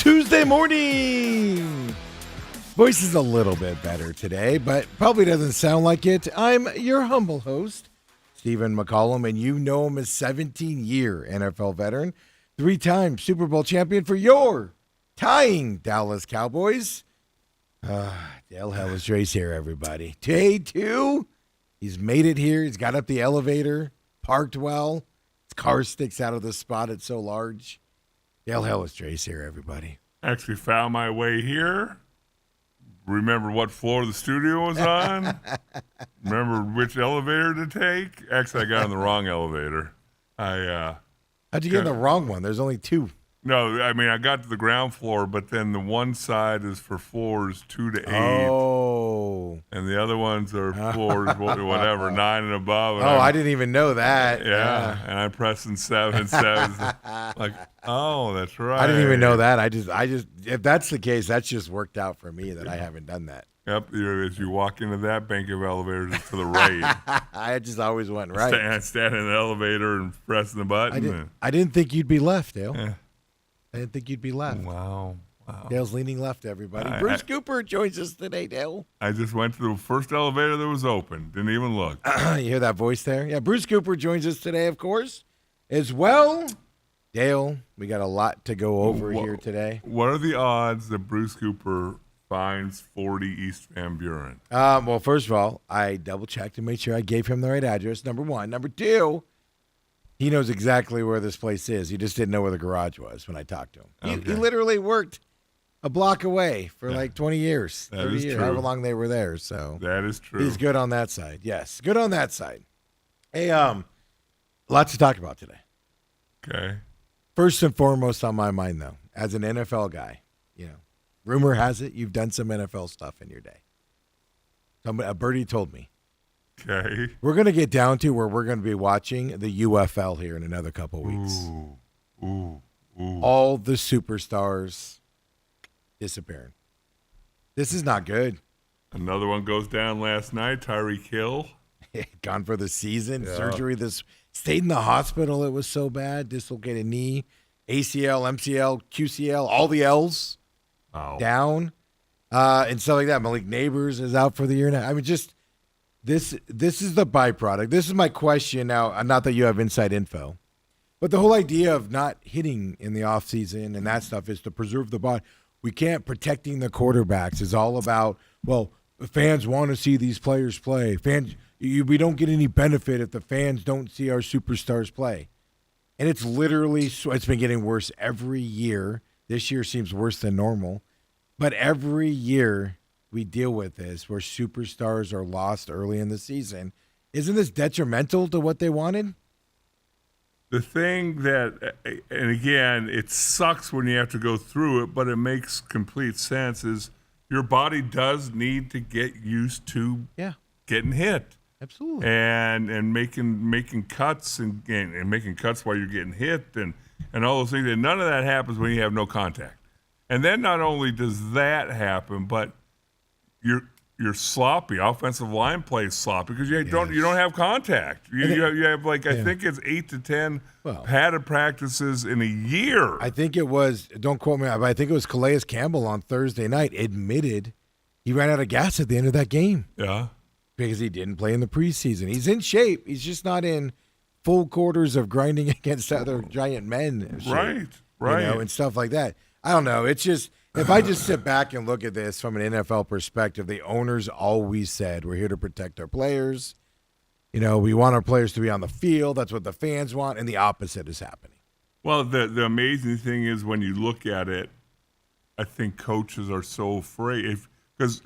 Tuesday morning. Voice is a little bit better today, but probably doesn't sound like it. I'm your humble host, Stephen McCollum, and you know him as 17-year NFL veteran, 3-time Super Bowl champion for your tying Dallas Cowboys. Dale Hellestrae's here, everybody. Day 2. He's made it here. He's got up the elevator, parked well. His car sticks out of the spot. It's so large. Dale Hellestrae's here, everybody. Actually found my way here. Remember what floor the studio was on. Remember which elevator to take. Actually, I got on the wrong elevator. How'd you get in the wrong one? There's only 2. No, I mean, I got to the ground floor, but then the one side is for floors 2 to 8. Oh. And the other ones are floors, whatever, 9 and above. And I didn't even know that. Yeah, and I'm pressing 7. Like, oh, that's right. I didn't even know that. I just, if that's the case, that's just worked out for me that I haven't done that. Yep, as you walk into that bank of elevators, it's to the right. I just always went right. Stand in the elevator and pressing the button. I didn't think you'd be left, Dale. Yeah. I didn't think you'd be left. Wow. Dale's leaning left, everybody. Bruce Cooper joins us today, Dale. I just went to the first elevator that was open. Didn't even look. You hear that voice there? Yeah, Bruce Cooper joins us today, of course, as well. Dale, we got a lot to go over here today. What are the odds that Bruce Cooper finds 40 East Van Buren? Well, first of all, I double-checked and made sure I gave him the right address, number one. Number two, he knows exactly where this place is. He just didn't know where the garage was when I talked to him. He literally worked a block away for like 20 years, 30 years, however long they were there. So that is true. He's good on that side. Yes, good on that side. Hey, lots to talk about today. Okay. First and foremost on my mind, though, as an NFL guy, rumor has it you've done some NFL stuff in your day. A birdie told me. Okay. We're going to get down to where we're going to be watching the UFL here in another couple weeks. Ooh. All the superstars disappearing. This is not good. Another one goes down last night. Tyreek Hill. Gone for the season. Yeah. Surgery. Stayed in the hospital. It was so bad. Dislocated knee. ACL, MCL, QCL, all the L's down. And stuff like that. Malik Neighbors is out for the year now. I mean, just... This is the byproduct. This is my question now, not that you have inside info, but the whole idea of not hitting in the offseason and that stuff is to preserve the body. We can't. Protecting the quarterbacks is all about, well, fans want to see these players play. We don't get any benefit if the fans don't see our superstars play. And it's been getting worse every year. This year seems worse than normal, but every year we deal with this where superstars are lost early in the season. Isn't this detrimental to what they wanted? The thing that, and again, it sucks when you have to go through it, but it makes complete sense, is your body does need to get used to getting hit. Absolutely. And making cuts and making cuts while you're getting hit and all those things. And none of that happens when you have no contact. And then not only does that happen, but you're sloppy. Offensive line plays sloppy because you don't have contact. You have I think it's 8 to 10 padded practices in a year. I think it was. Don't quote me, but I think it was Calais Campbell on Thursday night admitted he ran out of gas at the end of that game. Yeah, because he didn't play in the preseason. He's in shape. He's just not in full quarters of grinding against other giant men. Right. And stuff like that. I don't know. It's just. If I just sit back and look at this from an NFL perspective, the owners always said, we're here to protect our players. We want our players to be on the field. That's what the fans want, and the opposite is happening. Well, the amazing thing is when you look at it, I think coaches are so afraid. Because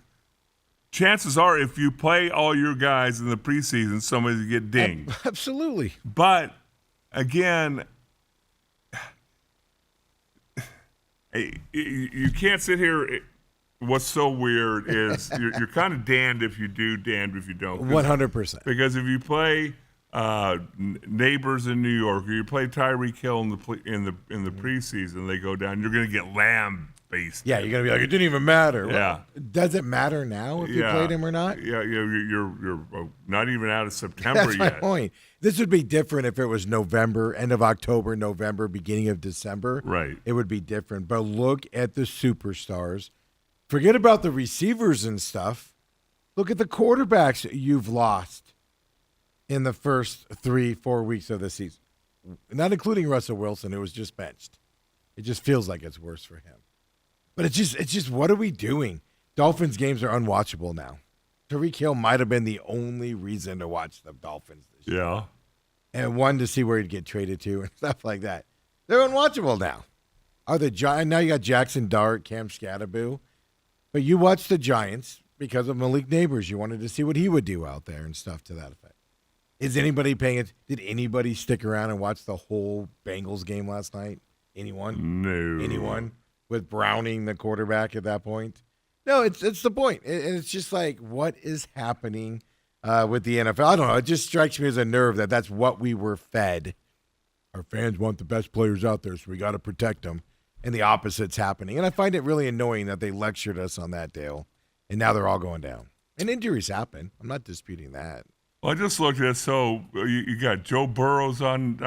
chances are if you play all your guys in the preseason, somebody's going to get dinged. Absolutely. But, again... You can't sit here. What's so weird is you're kind of damned if you do, damned if you don't. 100%. Because if you play Neighbors in New York, or you play Tyreek Hill in the preseason, they go down. You're going to get lambasted. face. Yeah, you're gonna be like, it didn't even matter. Yeah. Well, does it matter now if you played him or not? Yeah, you're not even out of September That's yet. my point. This would be different if it was November, end of October, November, beginning of December. Right. It would be different. But look at the superstars. Forget about the receivers and stuff. Look at the quarterbacks you've lost in the first 3-4 weeks of the season. Not including Russell Wilson, who was just benched. It just feels like it's worse for him. But it's just what are we doing? Dolphins games are unwatchable now. Tyreek Hill might have been the only reason to watch the Dolphins this year. Yeah. And one to see where he'd get traded to and stuff like that. They're unwatchable now. Are the Giants now? You got Jackson Dart, Cam Scatterboo, but you watched the Giants because of Malik Neighbors. You wanted to see what he would do out there and stuff to that effect. Is anybody paying it? Did anybody stick around and watch the whole Bengals game last night? Anyone? No. Anyone? With Browning the quarterback at that point? No, it's the point. And it's just like, what is happening with the NFL? I don't know. It just strikes me as a nerve that that's what we were fed. Our fans want the best players out there, so we got to protect them. And the opposite's happening. And I find it really annoying that they lectured us on that, Dale. And now they're all going down. And injuries happen. I'm not disputing that. Well, I just looked at you got Joe Burrows on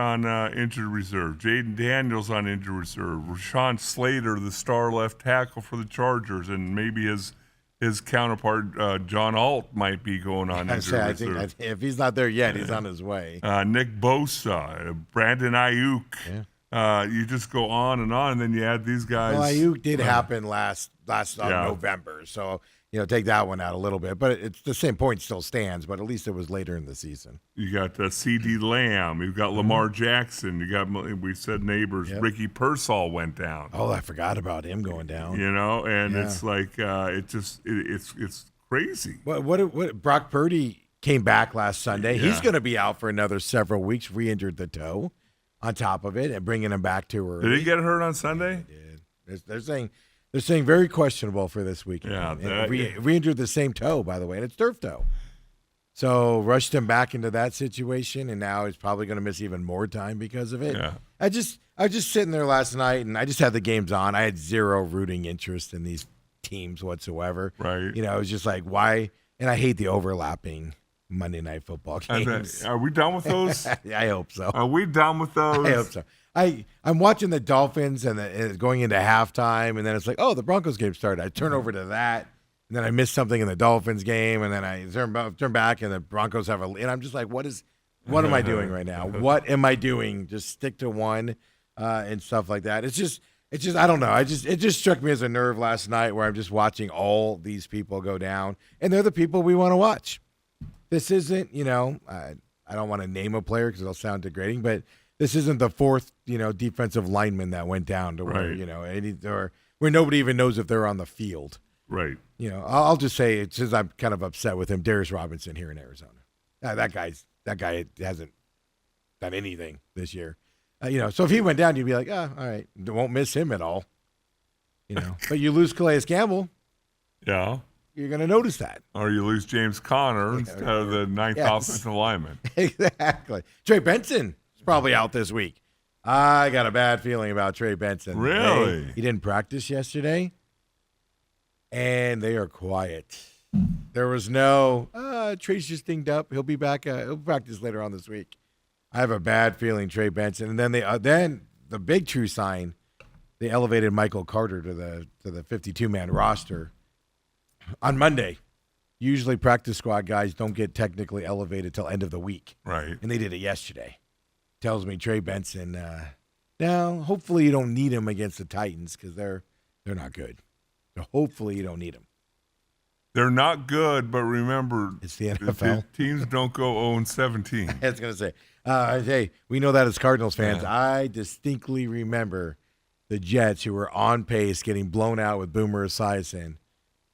injured reserve, Jaden Daniels on injured reserve, Rashawn Slater, the star left tackle for the Chargers, and maybe his counterpart John Alt might be going on injured reserve. I think if he's not there yet, he's on his way. Nick Bosa, Brandon Ayuk. Yeah. You just go on, and then you add these guys. Well, Ayuk did happen last November, so take that one out a little bit. But it's the same point still stands, but at least it was later in the season. You got C.D. Lamb. You've got Lamar Jackson. You got, we said Neighbors. Yep. Ricky Pearsall went down. Oh, I forgot about him going down. It's like it's crazy. What Brock Purdy came back last Sunday. Yeah. He's going to be out for another several weeks, re-injured the toe on top of it, and bringing him back to early. Did he get hurt on Sunday? He did. They're saying very questionable for this weekend. Yeah, re-injured the same toe, by the way, and it's turf toe. So rushed him back into that situation, and now he's probably going to miss even more time because of it. Yeah. I was just sitting there last night, and I just had the games on. I had zero rooting interest in these teams whatsoever. Right. It was just like, why? And I hate the overlapping Monday Night Football games. Are we done with those? I hope so. Are we done with those? I hope so. I'm watching the Dolphins and it's going into halftime, and then it's like, oh, the Broncos game started. I turn over to that, and then I miss something in the Dolphins game, and then I turn back, and the Broncos have and I'm just like, what am I doing right now? What am I doing? Just stick to one and stuff like that. It's just I don't know. It just struck me as a nerve last night where I'm just watching all these people go down, and they're the people we want to watch. This isn't, I don't want to name a player because it'll sound degrading, but this isn't the fourth, defensive lineman that went down to where, or where nobody even knows if they're on the field. Right. I'll just say, since I'm kind of upset with him, Darius Robinson here in Arizona. That guy hasn't done anything this year. So if he went down, you'd be like, all right, won't miss him at all. But you lose Calais Campbell. Yeah. You're going to notice that. Or you lose James Conner instead of the ninth offensive lineman. Exactly. Trey Benson is probably out this week. I got a bad feeling about Trey Benson. Really? He didn't practice yesterday, and they are quiet. There was no, Trey's just dinged up. He'll be back. He'll practice later on this week. I have a bad feeling Trey Benson. And then then the big true sign, they elevated Michael Carter to the 52-man roster on Monday. Usually practice squad guys don't get technically elevated till end of the week. Right. And they did it yesterday. Tells me Trey Benson, now hopefully you don't need him against the Titans because they're not good. So hopefully you don't need him. They're not good, but remember, it's the NFL. Teams don't go 0-17. I was going to say, hey, we know that as Cardinals fans. Yeah. I distinctly remember the Jets who were on pace getting blown out with Boomer Esiason.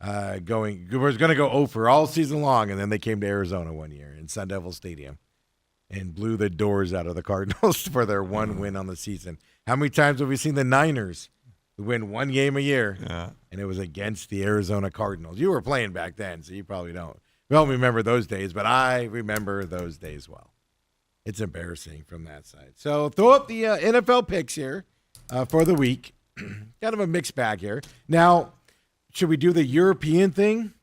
Was going to go 0 for all season long, and then they came to Arizona one year in Sun Devil Stadium and blew the doors out of the Cardinals for their one win on the season. How many times have we seen the Niners win one game a year? Yeah. And it was against the Arizona Cardinals. You were playing back then, so you probably don't remember those days, but I remember those days well. It's embarrassing from that side. So throw up the NFL picks here for the week. kind of a mixed bag here. Now, should we do the European thing,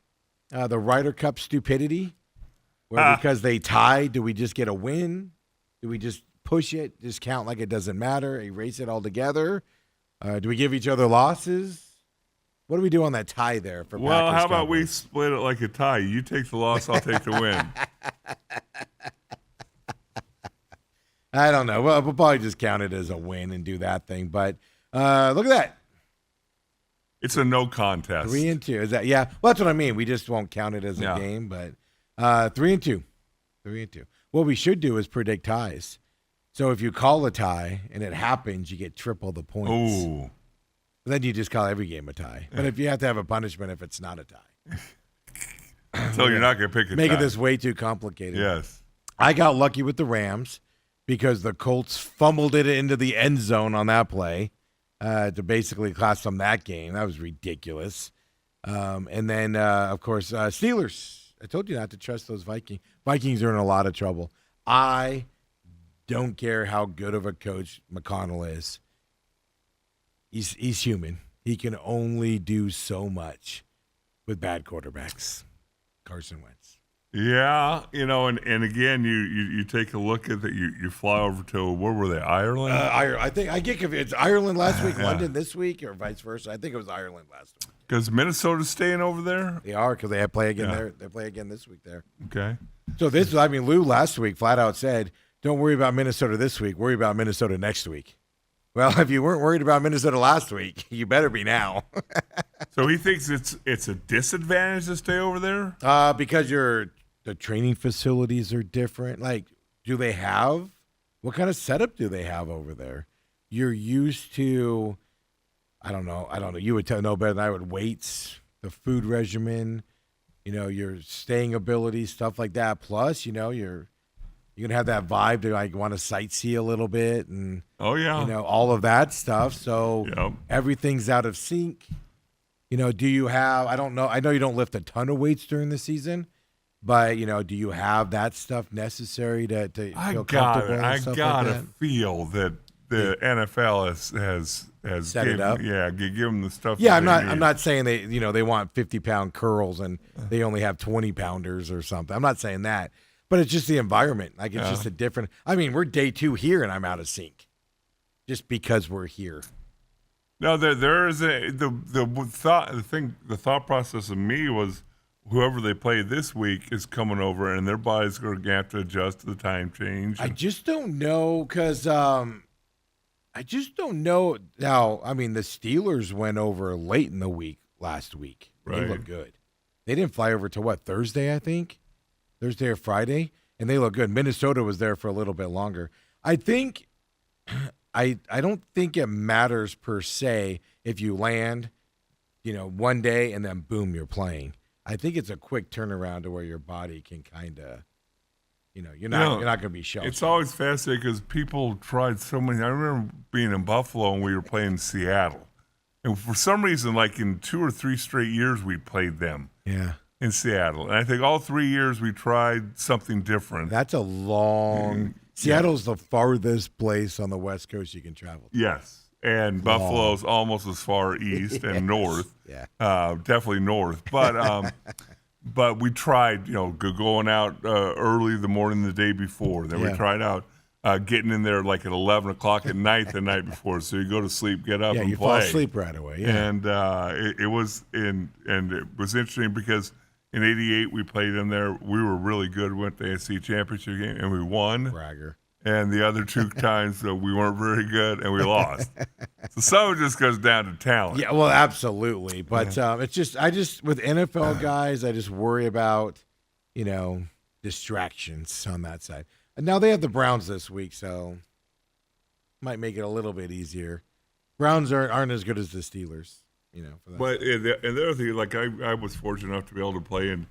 the Ryder Cup stupidity, where because they tie, do we just get a win? Do we just push it, just count like it doesn't matter, erase it altogether? Do we give each other losses? What do we do on that tie there for Well, Packers how about we Cowboys? split it like a tie? You take the loss, I'll take the win. I don't know. Well, we'll probably just count it as a win and do that thing. But look at that. It's a no contest. 3-2. Is that? Yeah. Well, that's what I mean. We just won't count it as a game. But 3-2. 3-2. What we should do is predict ties. So if you call a tie and it happens, you get triple the points. Ooh. Then you just call every game a tie. But if you have to have a punishment if it's not a tie. So you're not going to pick a tie. Making this way too complicated. Yes. I got lucky with the Rams because the Colts fumbled it into the end zone on that play to basically cost them that game. That was ridiculous. And then, of course, Steelers. I told you not to trust those Vikings. Vikings are in a lot of trouble. I don't care how good of a coach McConnell is. He's human. He can only do so much with bad quarterbacks. Carson Wentz. Yeah, and again, you take a look at that. You fly over to, where were they, Ireland? I think I get confused. It's Ireland last week, London this week, or vice versa. I think it was Ireland last week. Because Minnesota's staying over there? They are, because they play again there. They play again this week there. Okay. So Lou last week flat out said, don't worry about Minnesota this week. Worry about Minnesota next week. Well, if you weren't worried about Minnesota last week, you better be now. So he thinks it's a disadvantage to stay over there? Because the training facilities are different. Like, what kind of setup do they have over there? You're used to, I don't know. You would know better than I would. Weights, the food regimen, your staying ability, stuff like that. Plus, you're gonna have that vibe to like want to sightsee a little bit and all of that stuff. So everything's out of sync. Do you have? I don't know. I know you don't lift a ton of weights during the season. But, do you have that stuff necessary to feel comfortable? I gotta feel that the NFL has set it up. Yeah, give them the stuff. Yeah, I'm not saying they want 50-pound curls and they only have 20-pounders or something. I'm not saying that, but it's just the environment. Like it's just a different. I mean, we're day 2 here and I'm out of sync, just because we're here. No, there is the thought process of me was, whoever they play this week is coming over, and their bodies are going to have to adjust to the time change. I just don't know because I just don't know. Now, I mean, the Steelers went over late in the week last week. Right. They look good. They didn't fly over to Thursday, I think? Thursday or Friday? And they look good. Minnesota was there for a little bit longer. I think I don't think it matters per se if you land, one day and then boom, you're playing. I think it's a quick turnaround to where your body can kind of, you're not going to be shelled. It's always fascinating because people tried so many. I remember being in Buffalo and we were playing Seattle, and for some reason, like in 2 or 3 straight years, we played them. Yeah. In Seattle, and I think all 3 years we tried something different. That's a long. Seattle's the farthest place on the West Coast you can travel to. Yes. And Buffalo's almost as far east and north. Yeah. Definitely north. But we tried, going out early the morning the day before. Then we tried out getting in there like at 11 o'clock at night the night before. So you go to sleep, get up, and play. Yeah, you fall asleep right away. Yeah. And it was interesting because in '88 we played in there. We were really good. We went to the AFC Championship game and we won. Bragger. And the other 2 times we weren't very good and we lost. So some of it just goes down to talent. Yeah, well, absolutely. But it's just with NFL guys, I just worry about, distractions on that side. And now they have the Browns this week, so might make it a little bit easier. Browns aren't as good as the Steelers, for that. But the other thing, like I was fortunate enough to be able to play in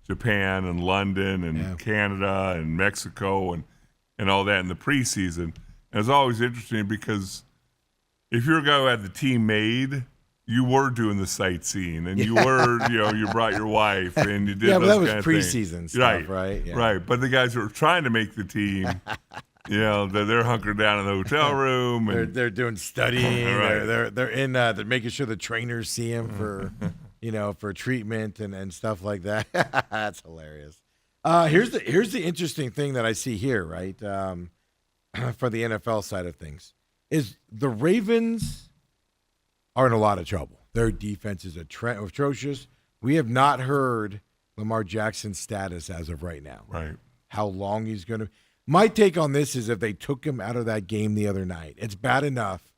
Japan and London and Canada and Mexico and all that in the preseason. And it's always interesting because if you're a guy who had the team made, you were doing the sightseeing and you were, you brought your wife and you did but those that was kind of preseason things. stuff, right? Yeah. Right. But the guys who were trying to make the team, They're hunkered down in the hotel room. And, they're doing studying. Right. They're in. They're making sure the trainers see him for, for treatment and stuff like that. That's hilarious. Here's the interesting thing that I see here, right? For the NFL side of things, is the Ravens are in a lot of trouble. Their defense is atrocious. We have not heard Lamar Jackson's status as of right now. Right. How long he's going to. My take on this is if they took him out of that game the other night, it's bad enough.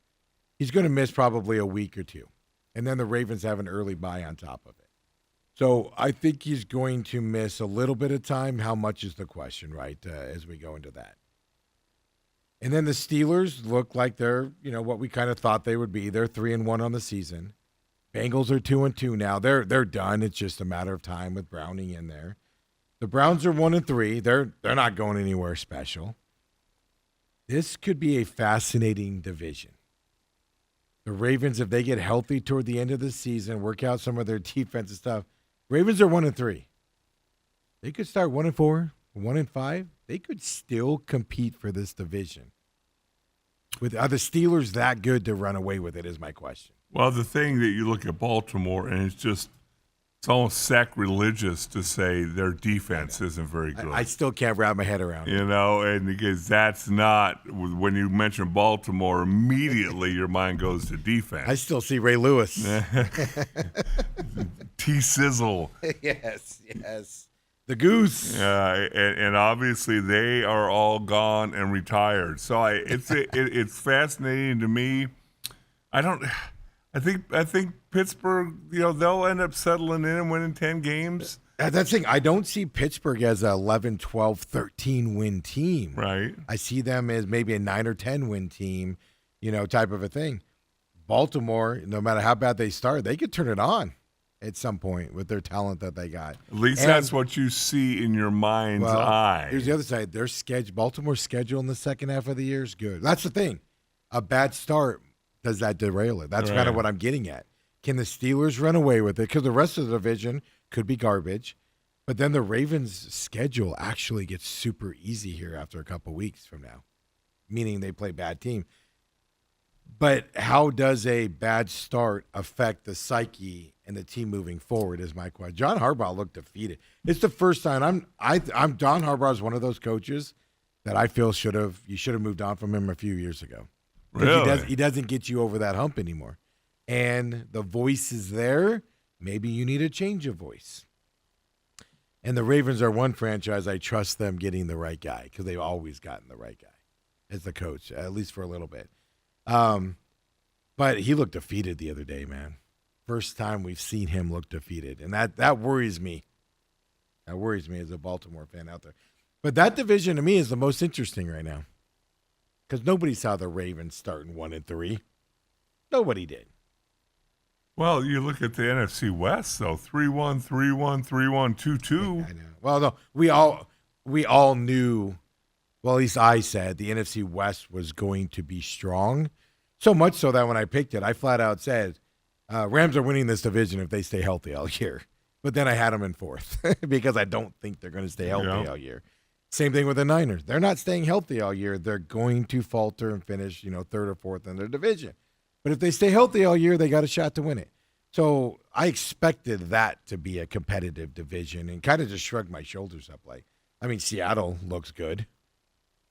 He's going to miss probably a week or two. And then the Ravens have an early bye on top of it. So I think he's going to miss a little bit of time. How much is the question, right, as we go into that? And then the Steelers look like they're, what we kind of thought they would be. They're 3-1 on the season. Bengals are 2-2 now. They're done. It's just a matter of time with Browning in there. The Browns are 1-3. They're not going anywhere special. This could be a fascinating division. The Ravens, if they get healthy toward the end of the season, work out some of their defensive stuff. Ravens are 1-3. They could start 1-4, 1-5. They could still compete for this division. Are the Steelers that good to run away with it is my question. Well, the thing that you look at Baltimore, and it's almost sacrilegious to say their defense isn't very good. I still can't wrap my head around it. And because that's not, when you mention Baltimore, immediately your mind goes to defense. I still see Ray Lewis. T-Sizzle. Yes. The Goose. And obviously they are all gone and retired. So it's fascinating to me. I think Pittsburgh, they'll end up settling in and winning 10 games. That's the thing. I don't see Pittsburgh as a 11, 12, 13 win team. Right. I see them as maybe a 9 or 10 win team, type of a thing. Baltimore, no matter how bad they start, they could turn it on at some point with their talent that they got. At least that's what you see in your mind's eye. Here's the other side. Their schedule, Baltimore's schedule in the second half of the year is good. That's the thing. A bad start, does that derail it? That's kind of what I'm getting at. Can the Steelers run away with it? Because the rest of the division could be garbage. But then the Ravens' schedule actually gets super easy here after a couple weeks from now, meaning they play bad team. But how does a bad start affect the psyche and the team moving forward is my question. John Harbaugh looked defeated. It's the first time I'm John Harbaugh is one of those coaches that I feel you should have moved on from him a few years ago. Really? He doesn't get you over that hump anymore. And the voice is there. Maybe you need a change of voice. And the Ravens are one franchise I trust them getting the right guy because they've always gotten the right guy as the coach, at least for a little bit. But he looked defeated the other day, man. First time we've seen him look defeated. And that worries me. That worries me as a Baltimore fan out there. But that division to me is the most interesting right now. Because nobody saw the Ravens starting 1-3. Nobody did. Well, you look at the NFC West, though, 3-1, 3-1, 3-1, 2-2. I know. Well, no, we all knew, well, at least I said, the NFC West was going to be strong. So much so that when I picked it, I flat out said, Rams are winning this division if they stay healthy all year. But then I had them in fourth because I don't think they're going to stay healthy all year. Same thing with the Niners. They're not staying healthy all year. They're going to falter and finish, third or fourth in their division. But if they stay healthy all year, they got a shot to win it. So I expected that to be a competitive division and kind of just shrugged my shoulders up. Seattle looks good.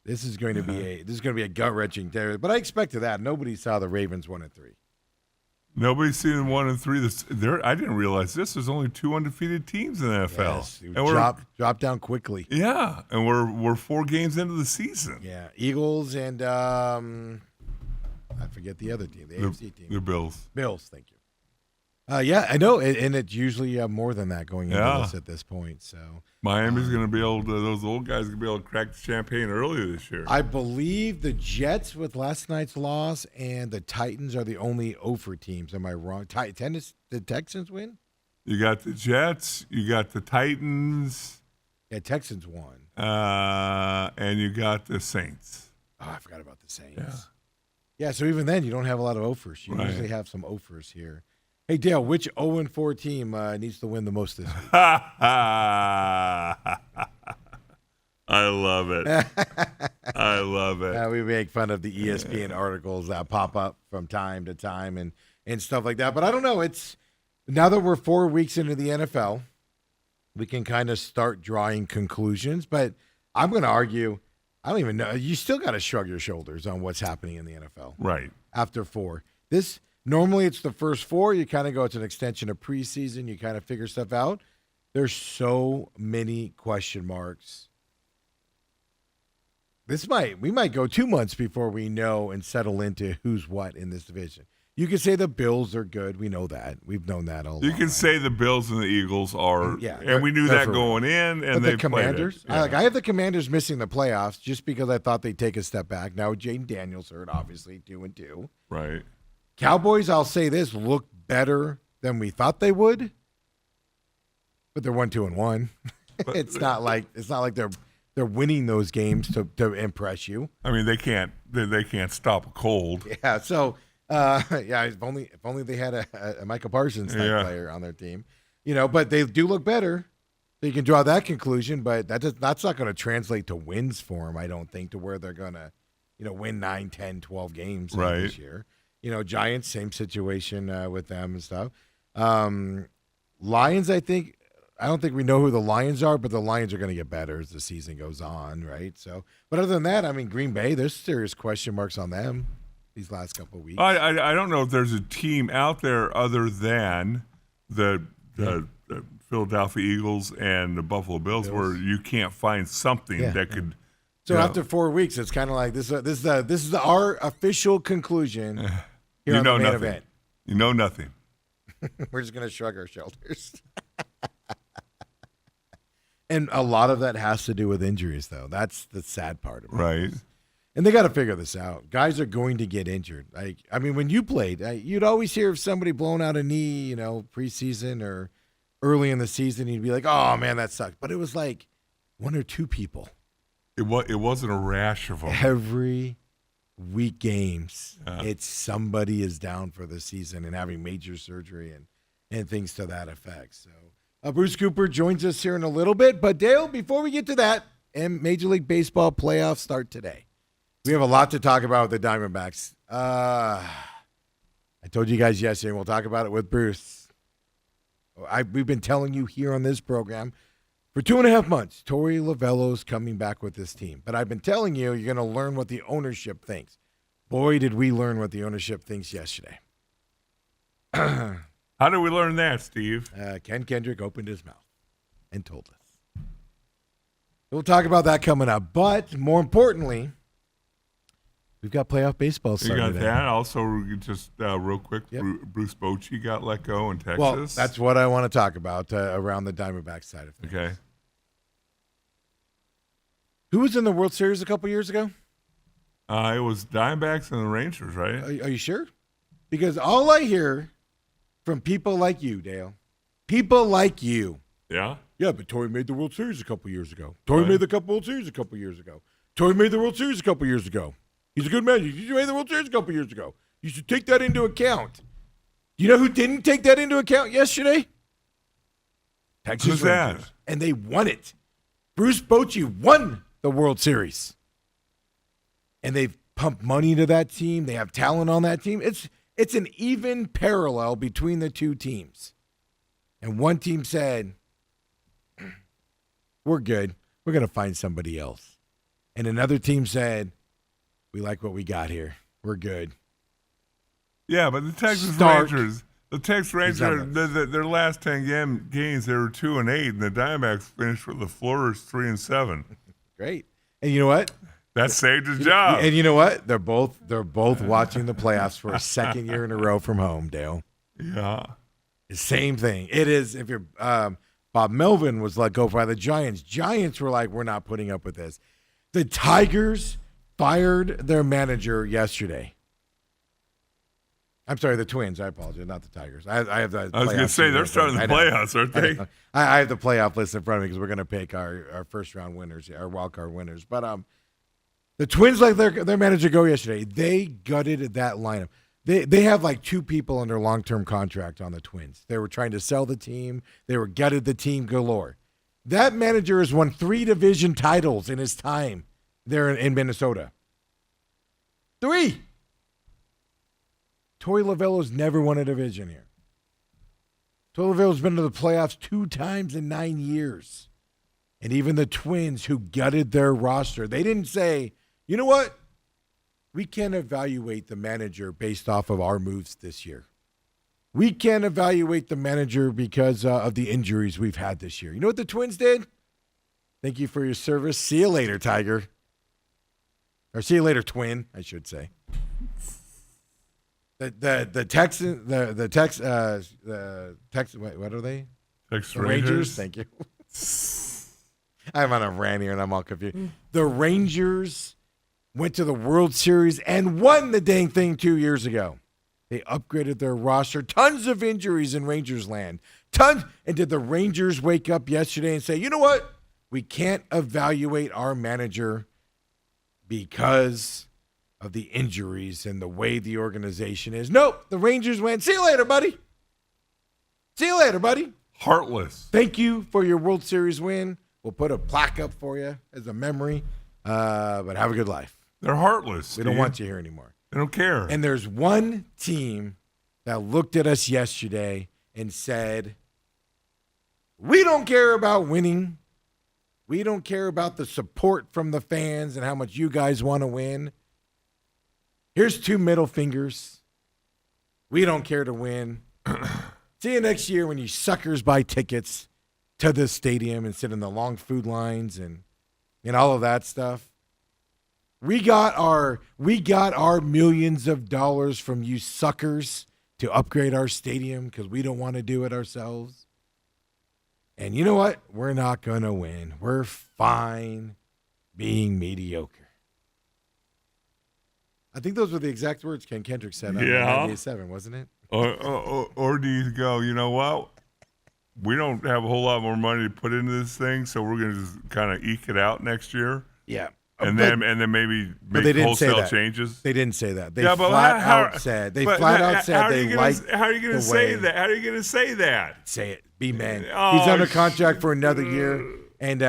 This is going to be a gut-wrenching day. But I expected that. Nobody saw the Ravens 1-3. Nobody's seen 1-3. I didn't realize this. There's only 2 undefeated teams in the NFL. Yes, and drop down quickly. Yeah, and we're 4 games into the season. Yeah, Eagles and I forget the other team, the AFC team. The Bills. Bills, thank you. Yeah, I know, and it's usually more than that going into this at this point. So Miami's going to be able to; those old guys going to be able to crack the champagne earlier this year. I believe the Jets with last night's loss and the Titans are the only over teams. Am I wrong? The Texans win? You got the Jets. You got the Titans. Yeah, Texans won. And you got the Saints. Oh, I forgot about the Saints. Yeah, so even then, you don't have a lot of offers. You Right. usually have some offers here. Hey, Dale, which 0-4 team needs to win the most this week? I love it. I love it. We make fun of the ESPN articles that pop up from time to time and stuff like that. But I don't know. It's now that we're 4 weeks into the NFL, we can kind of start drawing conclusions. But I'm going to argue, I don't even know. You still got to shrug your shoulders on what's happening in the NFL. Right. After 4. Normally it's the first 4. You kind of go, it's an extension of preseason. You kind of figure stuff out. There's so many question marks. We might go 2 months before we know and settle into who's what in this division. You can say the Bills are good. We know that. We've known that all along. You can say the Bills and the Eagles are, and we knew that going in, and the Commanders. I have the Commanders missing the playoffs just because I thought they'd take a step back. Now Jaden Daniels hurt, obviously 2-2. Right. Cowboys, I'll say this, look better than we thought they would, but they're 1-2-1. It's not like they're winning those games to impress you. I mean, they can't stop a cold. Yeah. So, if only they had a Micah Parsons type player on their team, But they do look better. So you can draw that conclusion, but that's not going to translate to wins for them. I don't think to where they're going to, win 9, 10, 12 games this year. Giants, same situation with them and stuff. Lions, I don't think we know who the Lions are, but the Lions are going to get better as the season goes on, right? So, but other than that, I mean, Green Bay, there's serious question marks on them these last couple of weeks. I don't know if there's a team out there other than the Philadelphia Eagles and the Buffalo Bills where you can't find something that could. So after 4 weeks, it's kind of like this is our official conclusion here on the main event. You know nothing. We're just going to shrug our shoulders. And a lot of that has to do with injuries, though. That's the sad part of it. Right. And they got to figure this out. Guys are going to get injured. I mean, when you played, you'd always hear of somebody blowing out a knee, preseason or early in the season. You'd be like, oh, man, that sucks. But it was like 1 or 2 people. It wasn't a rash of them. Every week games, it's somebody is down for the season and having major surgery and things to that effect. So Bruce Cooper joins us here in a little bit. But, Dale, before we get to that, and Major League Baseball playoffs start today. We have a lot to talk about with the Diamondbacks. I told you guys yesterday, and we'll talk about it with Bruce. We've been telling you here on this program for 2.5 months, Torey Lovullo's coming back with this team. But I've been telling you, you're going to learn what the ownership thinks. Boy, did we learn what the ownership thinks yesterday. How did we learn that, Steve? Ken Kendrick opened his mouth and told us. We'll talk about that coming up. But more importantly, we've got playoff baseball starting. You got that. Also, just real quick, Bruce Bochy got let go in Texas. Well, that's what I want to talk about around the Diamondbacks side of things. Okay. Who was in the World Series a couple years ago? It was Diamondbacks and the Rangers, right? Are you sure? Because all I hear from people like you, Dale, people like you. Yeah? Yeah, but Torey made the World Series a couple years ago. Torey made the World Series a couple years ago. Torey made the World Series a couple years ago. He's a good man. You made the World Series a couple years ago. You should take that into account. You know who didn't take that into account yesterday? Texas Rangers. That? And they won it. Bruce Bochy won the World Series. And they've pumped money into that team. They have talent on that team. It's an even parallel between the two teams. And one team said, we're good. We're going to find somebody else. And another team said, we like what we got here. We're good. Yeah, but the Texas Rangers, their last 10 games, they were 2-8, and the Diamondbacks finished with a flourish 3-7. Great. And you know what? That saved his job. And you know what? They're both watching the playoffs for a second year in a row from home, Dale. Yeah. The same thing. It is if you're Bob Melvin was let go by the Giants. Giants were like, we're not putting up with this. The Tigers fired their manager yesterday. I'm sorry, the Twins. I apologize, not the Tigers. I have the. I was going to say they're starting the playoffs, aren't they? I have the playoff list in front of me because we're going to pick our first round winners, our wild card winners. But the Twins let their manager go yesterday. They gutted that lineup. They have like 2 people under long-term contract on the Twins. They were trying to sell the team. They were gutted the team galore. That manager has won 3 division titles in his time there in Minnesota. 3. Torey Lovullo's never won a division here. Torey Lovullo's been to the playoffs 2 times in 9 years. And even the Twins, who gutted their roster, they didn't say, you know what? We can't evaluate the manager based off of our moves this year. We can't evaluate the manager because of the injuries we've had this year. You know what the Twins did? Thank you for your service. See you later, Tiger. Or see you later, Twin, I should say. The Texans, what are they? Texas Rangers. Thank you. I'm on a rant here and I'm all confused. The Rangers went to the World Series and won the dang thing 2 years ago. They upgraded their roster. Tons of injuries in Rangers land. Tons. And did the Rangers wake up yesterday and say, you know what? We can't evaluate our manager because of the injuries and the way the organization is. Nope. The Rangers went, see you later, buddy. See you later, buddy. Heartless. Thank you for your World Series win. We'll put a plaque up for you as a memory. But have a good life. They're heartless. We don't want you here anymore. They don't care. And there's one team that looked at us yesterday and said, we don't care about winning. We don't care about the support from the fans and how much you guys want to win. Here's 2 middle fingers. We don't care to win. See you next year when you suckers buy tickets to the stadium and sit in the long food lines and all of that stuff. We got our millions of dollars from you suckers to upgrade our stadium because we don't want to do it ourselves. And you know what? We're not going to win. We're fine being mediocre. I think those were the exact words Ken Kendrick said on 98.7, wasn't it? Or do you go, you know what? We don't have a whole lot more money to put into this thing, so we're going to just kind of eke it out next year. Yeah. And then maybe make wholesale changes. They didn't say that. They flat out said they liked. How are you going to say that? How are you going to say that? Say it. Be man. Oh, he's under contract for another year, and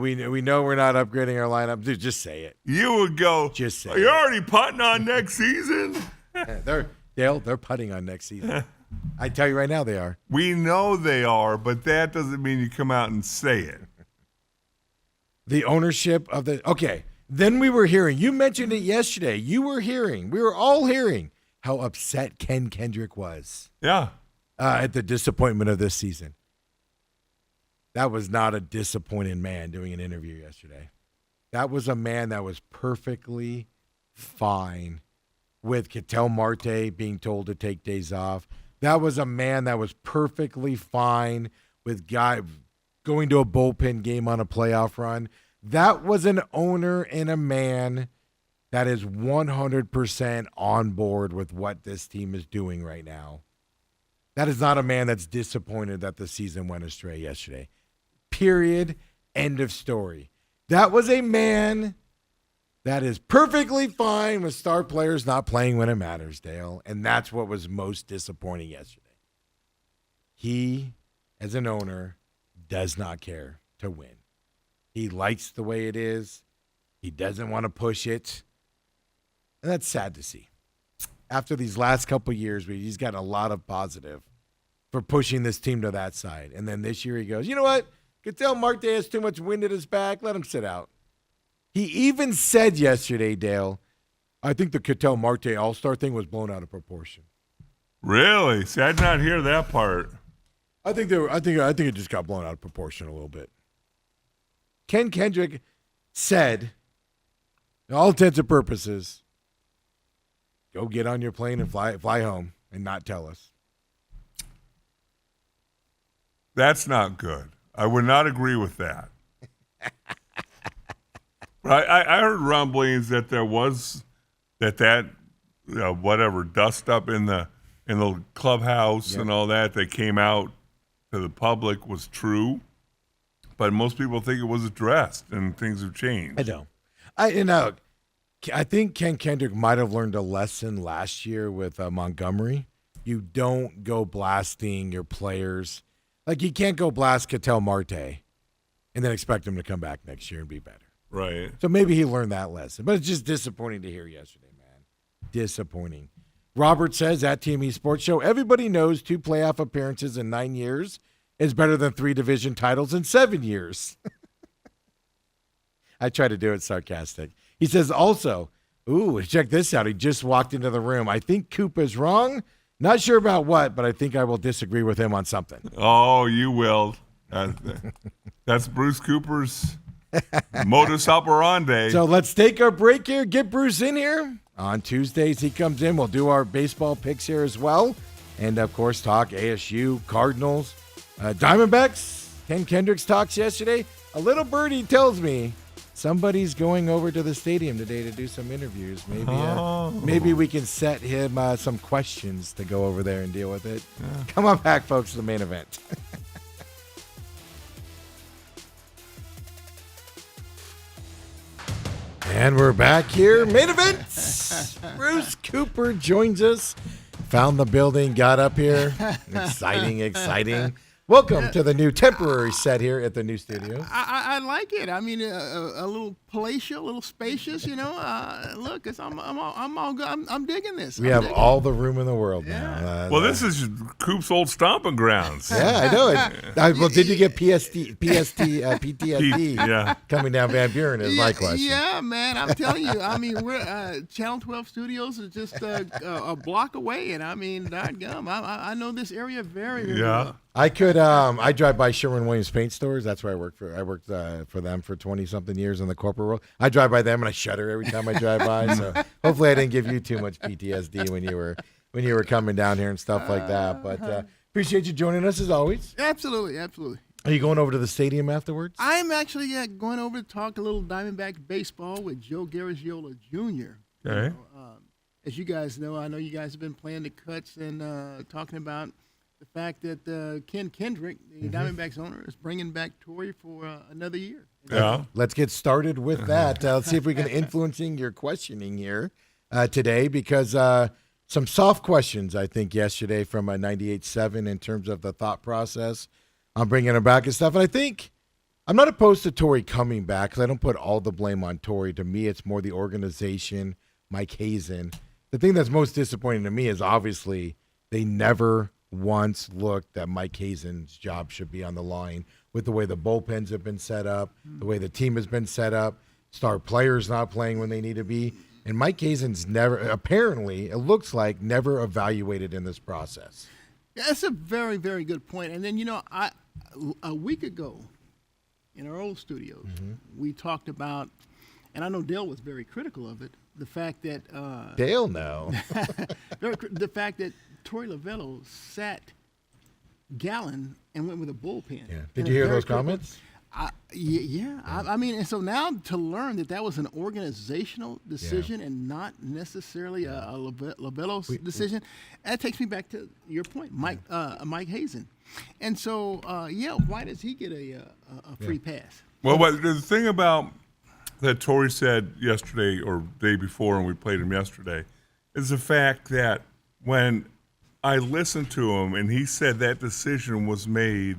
we know we're not upgrading our lineup. Dude, just say it. You would go. Just say You're already putting on next season. They're putting on next season. I tell you right now, they are. We know they are, but that doesn't mean you come out and say it. The ownership of the okay. Then we were hearing. You mentioned it yesterday. We were all hearing how upset Ken Kendrick was. Yeah. At the disappointment of this season. That was not a disappointed man doing an interview yesterday. That was a man that was perfectly fine with Ketel Marte being told to take days off. That was a man that was perfectly fine with guy going to a bullpen game on a playoff run. That was an owner and a man that is 100% on board with what this team is doing right now. That is not a man that's disappointed that the season went astray yesterday. Period. End of story. That was a man that is perfectly fine with star players not playing when it matters, Dale. And that's what was most disappointing yesterday. He, as an owner, does not care to win. He likes the way it is. He doesn't want to push it. And that's sad to see. After these last couple years, he's got a lot of positive for pushing this team to that side. And then this year he goes, you know what? Ketel Marte has too much wind at his back. Let him sit out. He even said yesterday, Dale, I think the Ketel Marte All-Star thing was blown out of proportion. Really? See, I did not hear that part. I think it just got blown out of proportion a little bit. Ken Kendrick said, in all intents and purposes, go get on your plane and fly home and not tell us. That's not good. I would not agree with that. I heard rumblings that there was that whatever dust up in the clubhouse and all that came out to the public was true, but most people think it was addressed and things have changed. I know. I think Ken Kendrick might have learned a lesson last year with Montgomery. You don't go blasting your players. Like, you can't go blast Ketel Marte and then expect him to come back next year and be better. Right. So maybe he learned that lesson. But it's just disappointing to hear yesterday, man. Disappointing. Robert says at TME Sports Show, everybody knows 2 playoff appearances in 9 years is better than 3 division titles in 7 years. I try to do it sarcastic. He says also, ooh, check this out. He just walked into the room. I think Coop is wrong. Not sure about what, but I think I will disagree with him on something. Oh, you will. That's Bruce Cooper's modus operandi. So let's take our break here. Get Bruce in here. On Tuesdays, he comes in. We'll do our baseball picks here as well. And, of course, talk ASU, Cardinals, Diamondbacks. Ken Kendricks talks yesterday. A little birdie tells me somebody's going over to the stadium today to do some interviews. Maybe we can set him some questions to go over there and deal with it. Yeah. Come on back, folks, to the main event. And we're back here. Main event. Bruce Cooper joins us. Found the building, got up here. Exciting. Welcome to the new temporary set here at the new studio. I like it. I mean, a little palatial, a little spacious. Look, I'm all good. I'm digging this. We have all the room in the world now. Well, this is Coop's old stomping grounds. Yeah, I know it. Well, did you get PTSD coming down Van Buren is my question. Yeah, man, I'm telling you. I mean, we're Channel 12 Studios is just a block away, and I mean, dadgum, I know this area very, very well. I could. I drive by Sherwin-Williams paint stores. That's where I work for. I worked for them for 20-something years in the corporate world. I drive by them and I shudder every time I drive by. So hopefully I didn't give you too much PTSD when you were coming down here and stuff like that. But appreciate you joining us as always. Absolutely. Are you going over to the stadium afterwards? I'm actually going over to talk a little Diamondback baseball with Joe Garagiola Jr. Okay. As you guys know, I know you guys have been playing the cuts and talking about the fact that Ken Kendrick, the Diamondbacks owner, is bringing back Torey for another year. Yeah. Let's get started with that. Let's see if we can influencing your questioning here today, because some soft questions, I think, yesterday from a 98.7 in terms of the thought process on bringing him back and stuff. And I think I'm not opposed to Torey coming back because I don't put all the blame on Torey. To me, it's more the organization, Mike Hazen. The thing that's most disappointing to me is obviously they never once looked that Mike Hazen's job should be on the line with the way the bullpens have been set up, the way the team has been set up, star players not playing when they need to be. And Mike Hazen's never, apparently, it looks like, never evaluated in this process. Yeah, that's a very, very good point. And then, a week ago in our old studios, we talked about, and I know Dale was very critical of it, the fact that Dale, no. the fact that Torey Lovullo sat Gallen and went with a bullpen. Yeah. Did you hear those comments? Yeah. I mean, and so now to learn that was an organizational decision and not necessarily a Lovullo decision, that takes me back to your point, Mike Hazen. And so, why does he get a free pass? Well, the thing about that Torey said yesterday or day before, and we played him yesterday, is the fact that when I listened to him and he said that decision was made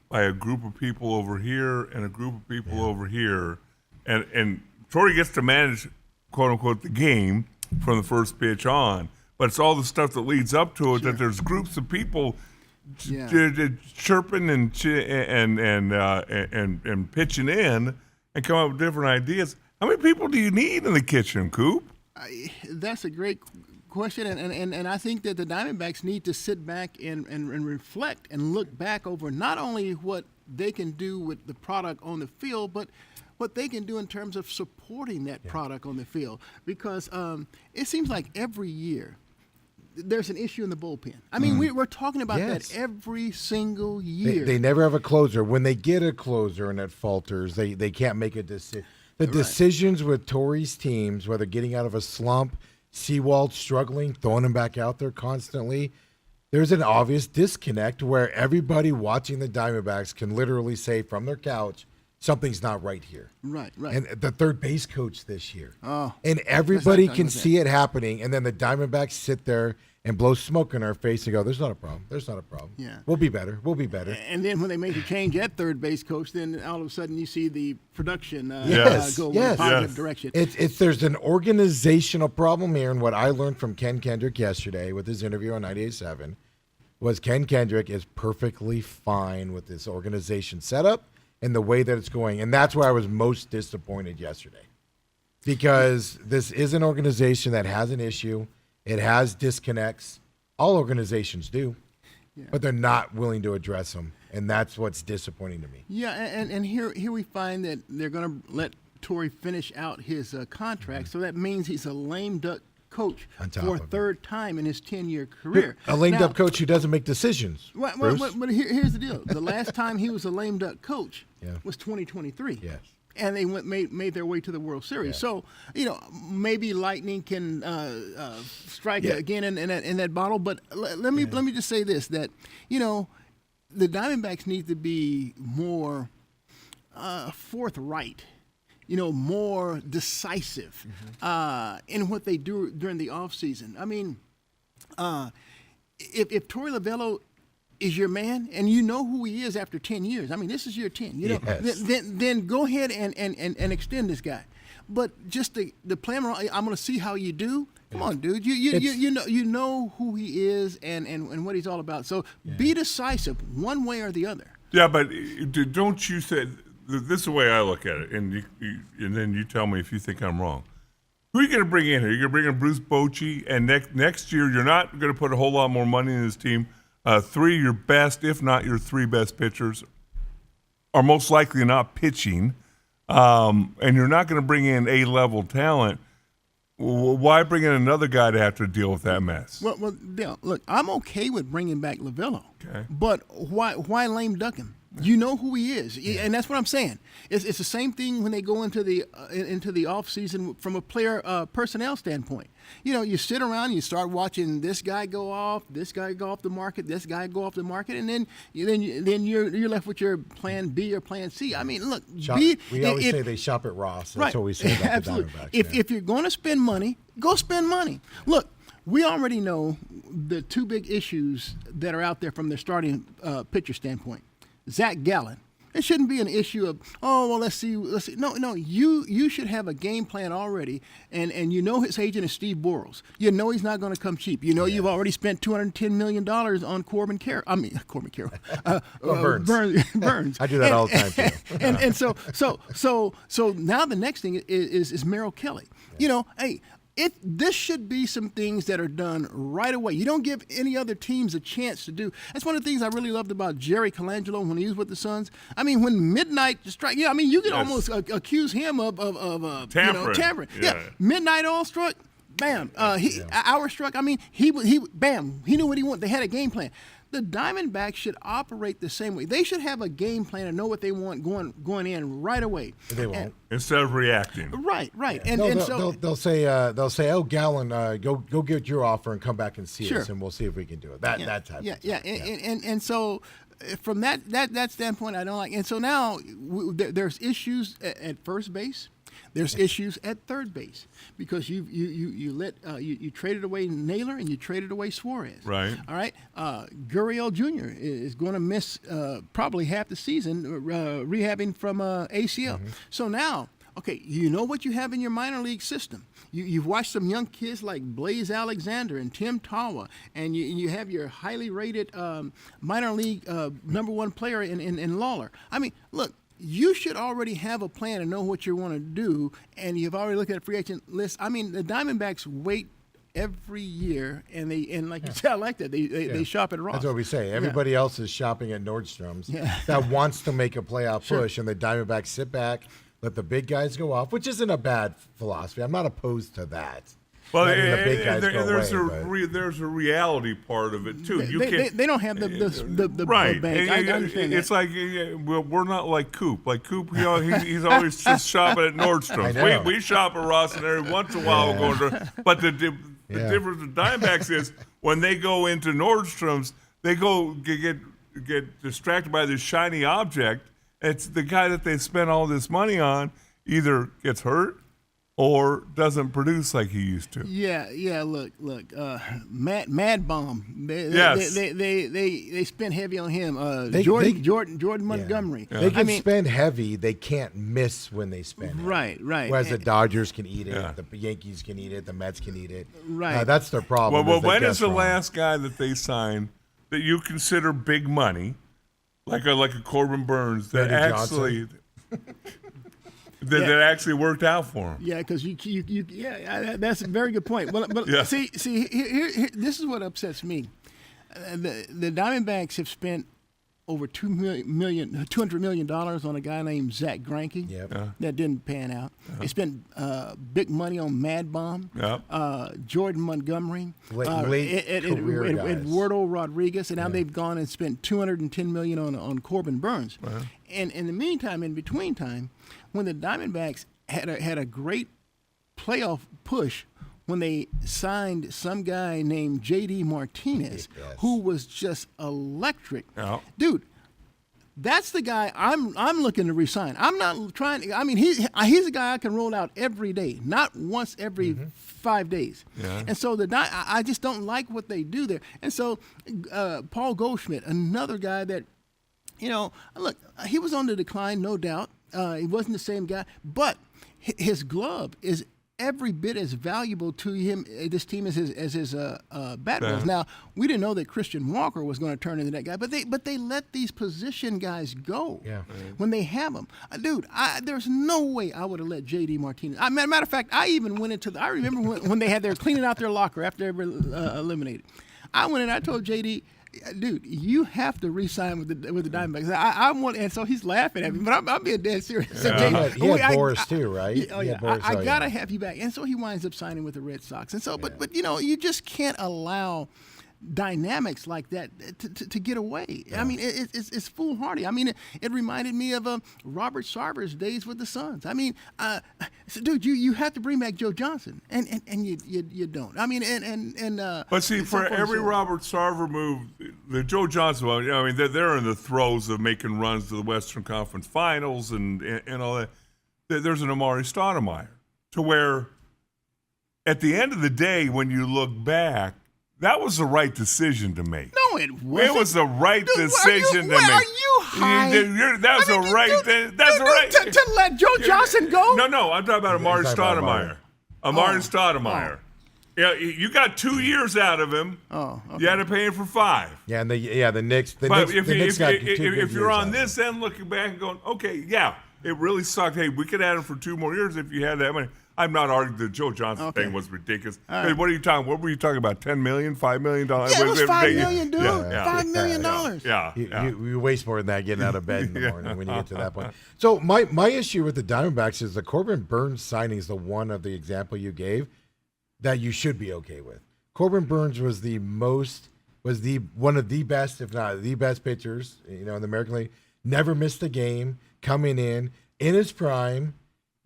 by a group of people over here and a group of people over here, and Torey gets to manage, quote unquote, the game from the first pitch on, but it's all the stuff that leads up to it that there's groups of people chirping and pitching in and come up with different ideas. How many people do you need in the kitchen, Coop? That's a great question, and I think that the Diamondbacks need to sit back and reflect and look back over not only what they can do with the product on the field, but what they can do in terms of supporting that product on the field. Because it seems like every year there's an issue in the bullpen. I mean, we're talking about that every single year. They never have a closer. When they get a closer and it falters, they can't make a decision. The decisions with Torey's teams, whether getting out of a slump, Sewald struggling, throwing him back out there constantly, there's an obvious disconnect where everybody watching the Diamondbacks can literally say from their couch, something's not right here. Right. And the third base coach this year. And everybody can see it happening, and then the Diamondbacks sit there and blow smoke in our face and go, "There's not a problem. There's not a problem. Yeah. We'll be better. We'll be better." And then when they make the change at third base coach, then all of a sudden you see the production Yes, go in yes. a positive Yes. direction. It's there's an organizational problem here, and what I learned from Ken Kendrick yesterday with his interview on 98.7 was Ken Kendrick is perfectly fine with this organization setup and the way that it's going, and that's where I was most disappointed yesterday, because this is an organization that has an issue. It has disconnects. All organizations do, but they're not willing to address them, and that's what's disappointing to me. Yeah, and here we find that they're going to let Torrey finish out his contract, so that means he's a lame duck coach On top for a of it. third time in his 10-year career. A lame Now, duck coach who doesn't make decisions. Well, Bruce? but here's the deal: the last time he was a lame duck coach Yeah. was 2023. Yes. And they made their way to the World Series. Yeah. So, maybe lightning can strike again in that bottle. But let me just say this: that the Diamondbacks need to be more forthright, more decisive in what they do during the off season. I mean, if Torey Lovullo is your man, and you know who he is after 10 years. I mean, this is year 10. Yes. Then go ahead and extend this guy. But just the plan around, I'm going to see how you do. Come on, dude. You know who he is and what he's all about. So be decisive one way or the other. Yeah, but don't you say this is the way I look at it, and then you tell me if you think I'm wrong. Who are you going to bring in here? You're going to bring in Bruce Bochy, and next year you're not going to put a whole lot more money in his team. Three of your best, if not your three best pitchers, are most likely not pitching, and you're not going to bring in A-level talent. Why bring in another guy to have to deal with that mess? Well, Dale, look, I'm okay with bringing back Lovullo, but why lame duck him? You know who he is, and that's what I'm saying. It's the same thing when they go into the off season from a player personnel standpoint. You sit around and you start watching this guy go off, this guy go off the market, this guy go off the market, and then you're left with your plan B or plan C. I mean, look, We always say they shop at Ross. That's right. what we say about Absolutely. the Diamondbacks. If you're going to spend money, go spend money. Look, we already know the two big issues that are out there from their starting pitcher standpoint. Zach Gallen. It shouldn't be an issue of, let's see. No, you should have a game plan already, and his agent is Steve Boros. You know he's not going to come cheap. You've already spent $210 million on Corbin Carroll. Burns. I do that all the time too. and so now the next thing is Merrill Kelly. Hey, this should be some things that are done right away. You don't give any other teams a chance to do. That's one of the things I really loved about Jerry Colangelo when he was with the Suns. I mean, when midnight strike, you could almost accuse him of tampering. Yeah, midnight oil struck. Bam. Hour struck. I mean, he bam. He knew what he wanted. They had a game plan. The Diamondbacks should operate the same way. They should have a game plan and know what they want going in right away. They won't. Instead of reacting. Right. Yeah. And So they'll say, "Oh, Gallen, go get your offer and come back and see us, and we'll see if we can do it." That type. of stuff. And so from that standpoint, I don't like. And so now there's issues at first base. There's issues at third base because you traded away Naylor and you traded away Suarez. Right. All right. Gurriel Jr. is going to miss probably half the season rehabbing from ACL. Mm-hmm. So now, okay, you know what you have in your minor league system. You've watched some young kids like Blaze Alexander and Tim Tawa, and you have your highly rated minor league number one player in Lawler. I mean, look. You should already have a plan and know what you want to do, and you've already looked at a free agent list. I mean, the Diamondbacks wait every year, and like you said, I like that. They shop at Ross. That's what we say. Everybody else is shopping at Nordstrom's that wants to make a playoff push, and the Diamondbacks sit back, let the big guys go off, which isn't a bad philosophy. I'm not opposed to that. Well, The big guys go there's a reality part of it too. They don't have the right. bank. I understand it's that. like we're not like Coop. Like Coop, he's always just shopping at Nordstrom's. We shop at Ross and every once in a while we're going to. But the difference with Diamondbacks is when they go into Nordstrom's, they go get distracted by this shiny object. It's the guy that they spent all this money on either gets hurt or doesn't produce like he used to. Yeah. Look. Mad Bomb. Yes. They spent heavy on him. Jordan Montgomery. They can spend heavy. They can't miss when they spend heavy. Right. Whereas the Dodgers can eat it, Yeah. the Yankees can eat it, the Mets can eat it. Right. That's their problem. Well, they when guess is the wrong. last guy that they signed that you consider big money, like a Corbin Burns, that Randy actually that actually worked out for him? Yeah, because that's a very good point. But Yeah. see, here, this is what upsets me. The Diamondbacks have spent over $200 million on a guy named Zach Greinke. Yep. That didn't pan out. They spent big money on Mad Bomb, Jordan Montgomery, Late career guys. Eduardo Rodriguez, and now they've gone and spent $210 million on Corbin Burns. And in the meantime, in between time, when the Diamondbacks had a great playoff push when they signed some guy named J.D. Martinez, who was just electric. Yeah. Dude, that's the guy I'm looking to resign. I'm not trying. I mean, he's a guy I can roll out every day, not once every 5 days. Yeah. And so I just don't like what they do there. And so Paul Goldschmidt, another guy that, look, he was on the decline, no doubt. He wasn't the same guy, but his glove is every bit as valuable to him, this team, as his bat was. Now, we didn't know that Christian Walker was going to turn into that guy, but they let these position guys go when they have them. Dude, there's no way I would have let J.D. Martinez. Matter of fact, I even went into I remember when they had their cleaning out their locker after they were eliminated. I went in, I told J.D., dude, you have to re-sign with the Diamondbacks. I want, and so he's laughing at me, but I'm being dead serious. So He had Boris too, right? I gotta have you back, and so he winds up signing with the Red Sox. And so, but you just can't allow dynamics like that to get away. I mean, it's foolhardy. I mean, it reminded me of Robert Sarver's days with the Suns. I mean, so dude, you have to bring back Joe Johnson, and you don't. I mean, But see, for every Robert Sarver move, the Joe Johnson one, I mean, they're in the throes of making runs to the Western Conference Finals and all that. There's an Amari Stoudemire, to where at the end of the day, when you look back, that was the right decision to make. No, it wasn't. It was the right decision to make. Are you high? That's a right. That's a right. To let Joe Johnson go? No. I'm talking about Amari Stoudemire. Amari Stoudemire. Yeah, you got 2 years out of him. Oh, okay. You had to pay him for 5. Yeah, and the Knicks. But Knicks got 2 good if you're years on out. this end, looking back and going, okay, yeah, it really sucked. Hey, we could add him for 2 more years if you had that money. I'm not arguing the Joe Johnson thing was ridiculous. Right. Hey, what are you talking? What were you talking about? $10 million, $5 million? Yeah, it was $5 million, dude. $5 million. Yeah. You waste more than that getting out of bed in the morning when you get to that point. So my issue with the Diamondbacks is the Corbin Burns signing is the one of the example you gave that you should be okay with. Corbin Burns was one of the best, if not the best pitchers, in the American League. Never missed a game, coming in his prime.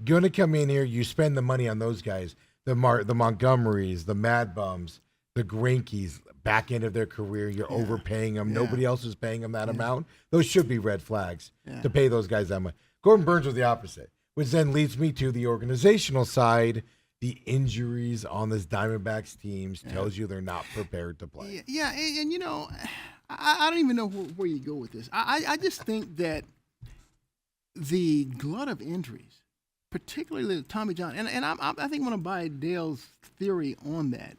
Going to come in here, you spend the money on those guys, the Montgomerys, the Mad Bums, the Greinkes, back end of their career. You're overpaying them. Nobody else is paying them that amount. Those should be red flags to pay those guys that much. Corbin Burns was the opposite, which then leads me to the organizational side. The injuries on this Diamondbacks teams tells you they're not prepared to play. Yeah, and I don't even know where you go with this. I just think that the glut of injuries, particularly Tommy John, and I think I'm going to buy Dale's theory on that,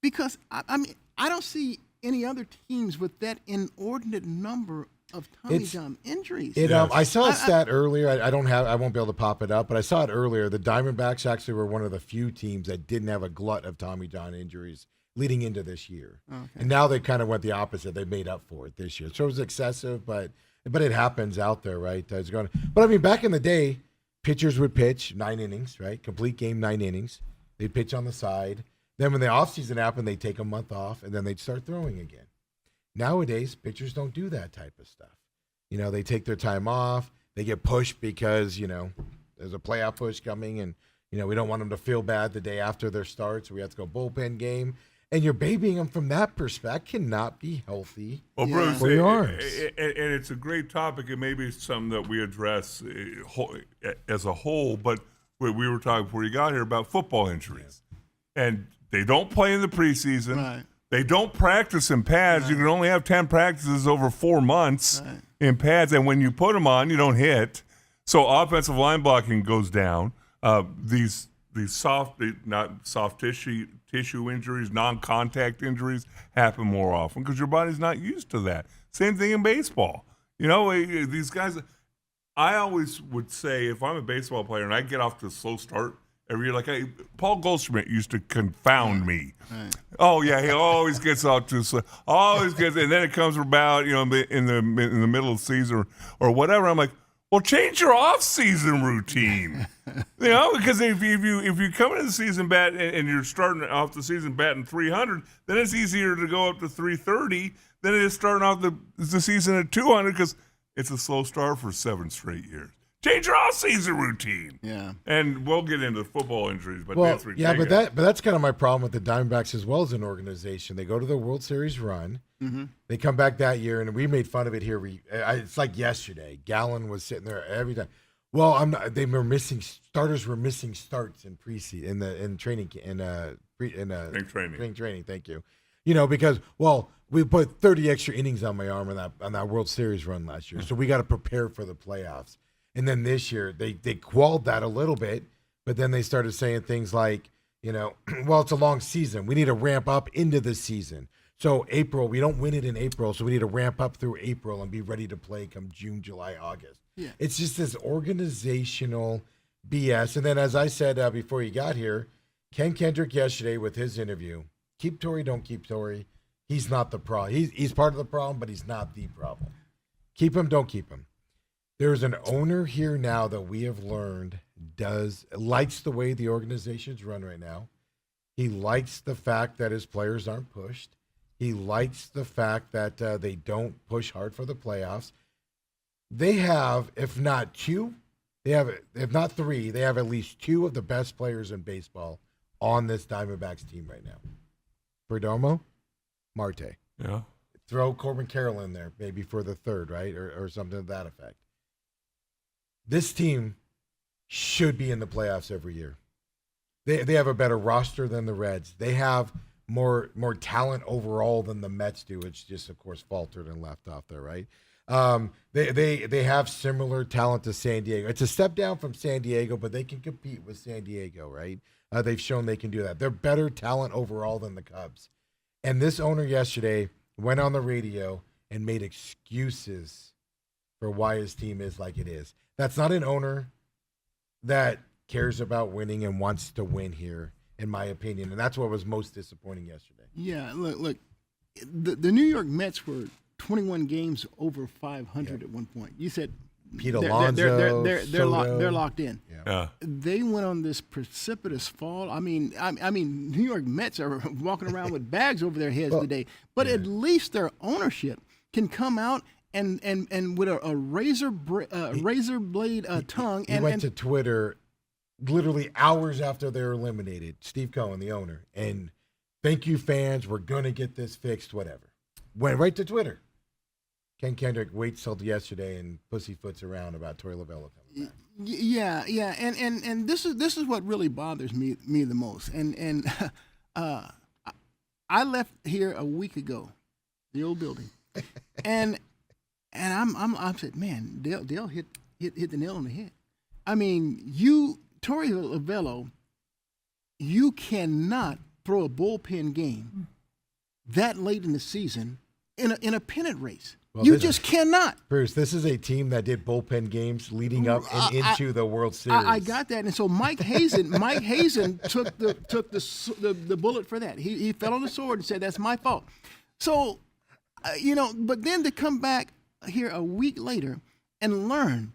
because I mean I don't see any other teams with that inordinate number of Tommy John injuries. I saw a stat earlier. I won't be able to pop it up, but I saw it earlier. The Diamondbacks actually were one of the few teams that didn't have a glut of Tommy John injuries leading into this year, and now they kind of went the opposite. They made up for it this year, so it was excessive, but it happens out there, right? But I mean, back in the day, pitchers would pitch 9 innings, right? Complete game, 9 innings. They'd pitch on the side. Then when the offseason happened, they'd take a month off, and then they'd start throwing again. Nowadays, pitchers don't do that type of stuff. They take their time off. They get pushed because, there's a playoff push coming, and, we don't want them to feel bad the day after their start, so we have to go bullpen game. And you're babying them from that perspective cannot be healthy Bruce, for your arms. And it's a great topic, and maybe it's something that we address as a whole. But we were talking before you got here about football injuries, and they don't play in the preseason. Right. They don't practice in pads. You can only have 10 practices over 4 months in pads, and when you put them on, you don't hit. So offensive line blocking goes down. These not soft tissue injuries, non-contact injuries happen more often because your body's not used to that. Same thing in baseball. These guys. I always would say if I'm a baseball player and I get off to a slow start every year, like Paul Goldschmidt used to confound me. Right. Oh yeah, he always gets out to slow, and then it comes about in the middle of the season or whatever. I'm like, well, change your off-season routine. Because if you come into the season bat and you're starting off the season batting 300, then it's easier to go up to 330 than it is starting off the season at 200 because it's a slow start for 7 straight years. Change your off-season routine. Yeah. And we'll get into football injuries, but that's ridiculous. Yeah, but that's kind of my problem with the Diamondbacks as well as an organization. They go to the World Series run. Mm-hmm. They come back that year, and we made fun of it here. It's like yesterday. Gallen was sitting there every time. Well, they were missing starters. Were missing starts in preseason in training spring training. Thank you. Because we put 30 extra innings on my arm on that World Series run last year, so we got to prepare for the playoffs. And then this year they quelled that a little bit, but then they started saying things like, well, it's a long season. We need to ramp up into the season. So April, we don't win it in April, so we need to ramp up through April and be ready to play come June, July, August. Yeah. It's just this organizational BS. And then, as I said before you got here, Ken Kendrick yesterday with his interview, keep Torrey, don't keep Torrey. He's not the problem. He's part of the problem, but he's not the problem. Keep him, don't keep him. There's an owner here now that we have learned likes the way the organization's run right now. He likes the fact that his players aren't pushed. He likes the fact that they don't push hard for the playoffs. They have, if not 2, if not 3, they have at least 2 of the best players in baseball on this Diamondbacks team right now. Perdomo, Marte. Yeah. Throw Corbin Carroll in there, maybe for the 3rd, right, or something to that effect. This team should be in the playoffs every year. They have a better roster than the Reds. They have more talent overall than the Mets do, which just, of course, faltered and left off there, right? They have similar talent to San Diego. It's a step down from San Diego, but they can compete with San Diego, right? They've shown they can do that. They're better talent overall than the Cubs. And this owner yesterday went on the radio and made excuses for why his team is like it is. That's not an owner that cares about winning and wants to win here, in my opinion. And that's what was most disappointing yesterday. Yeah, look, the New York Mets were 21 games over 500 at one point. You said Pete Alonso, they're locked in. Yeah. They went on this precipitous fall. I mean, New York Mets are walking around with bags over their heads today. But at least their ownership can come out and with a razor blade tongue. He went to Twitter literally hours after they were eliminated. Steve Cohen, the owner, and thank you, fans. We're gonna get this fixed. Whatever. Went right to Twitter. Ken Kendrick waits till yesterday and pussyfoots around about Torey Lovullo coming back. Yeah, and this is what really bothers me the most. And I left here a week ago, the old building, and I'm said, man, Dale hit the nail on the head. I mean, Torey Lovullo, you cannot throw a bullpen game that late in the season in a pennant race. Well, you just cannot. Bruce, this is a team that did bullpen games leading up and into the World Series. I got that. And so Mike Hazen took the bullet for that. He fell on the sword and said, that's my fault. So, but then to come back here a week later and learn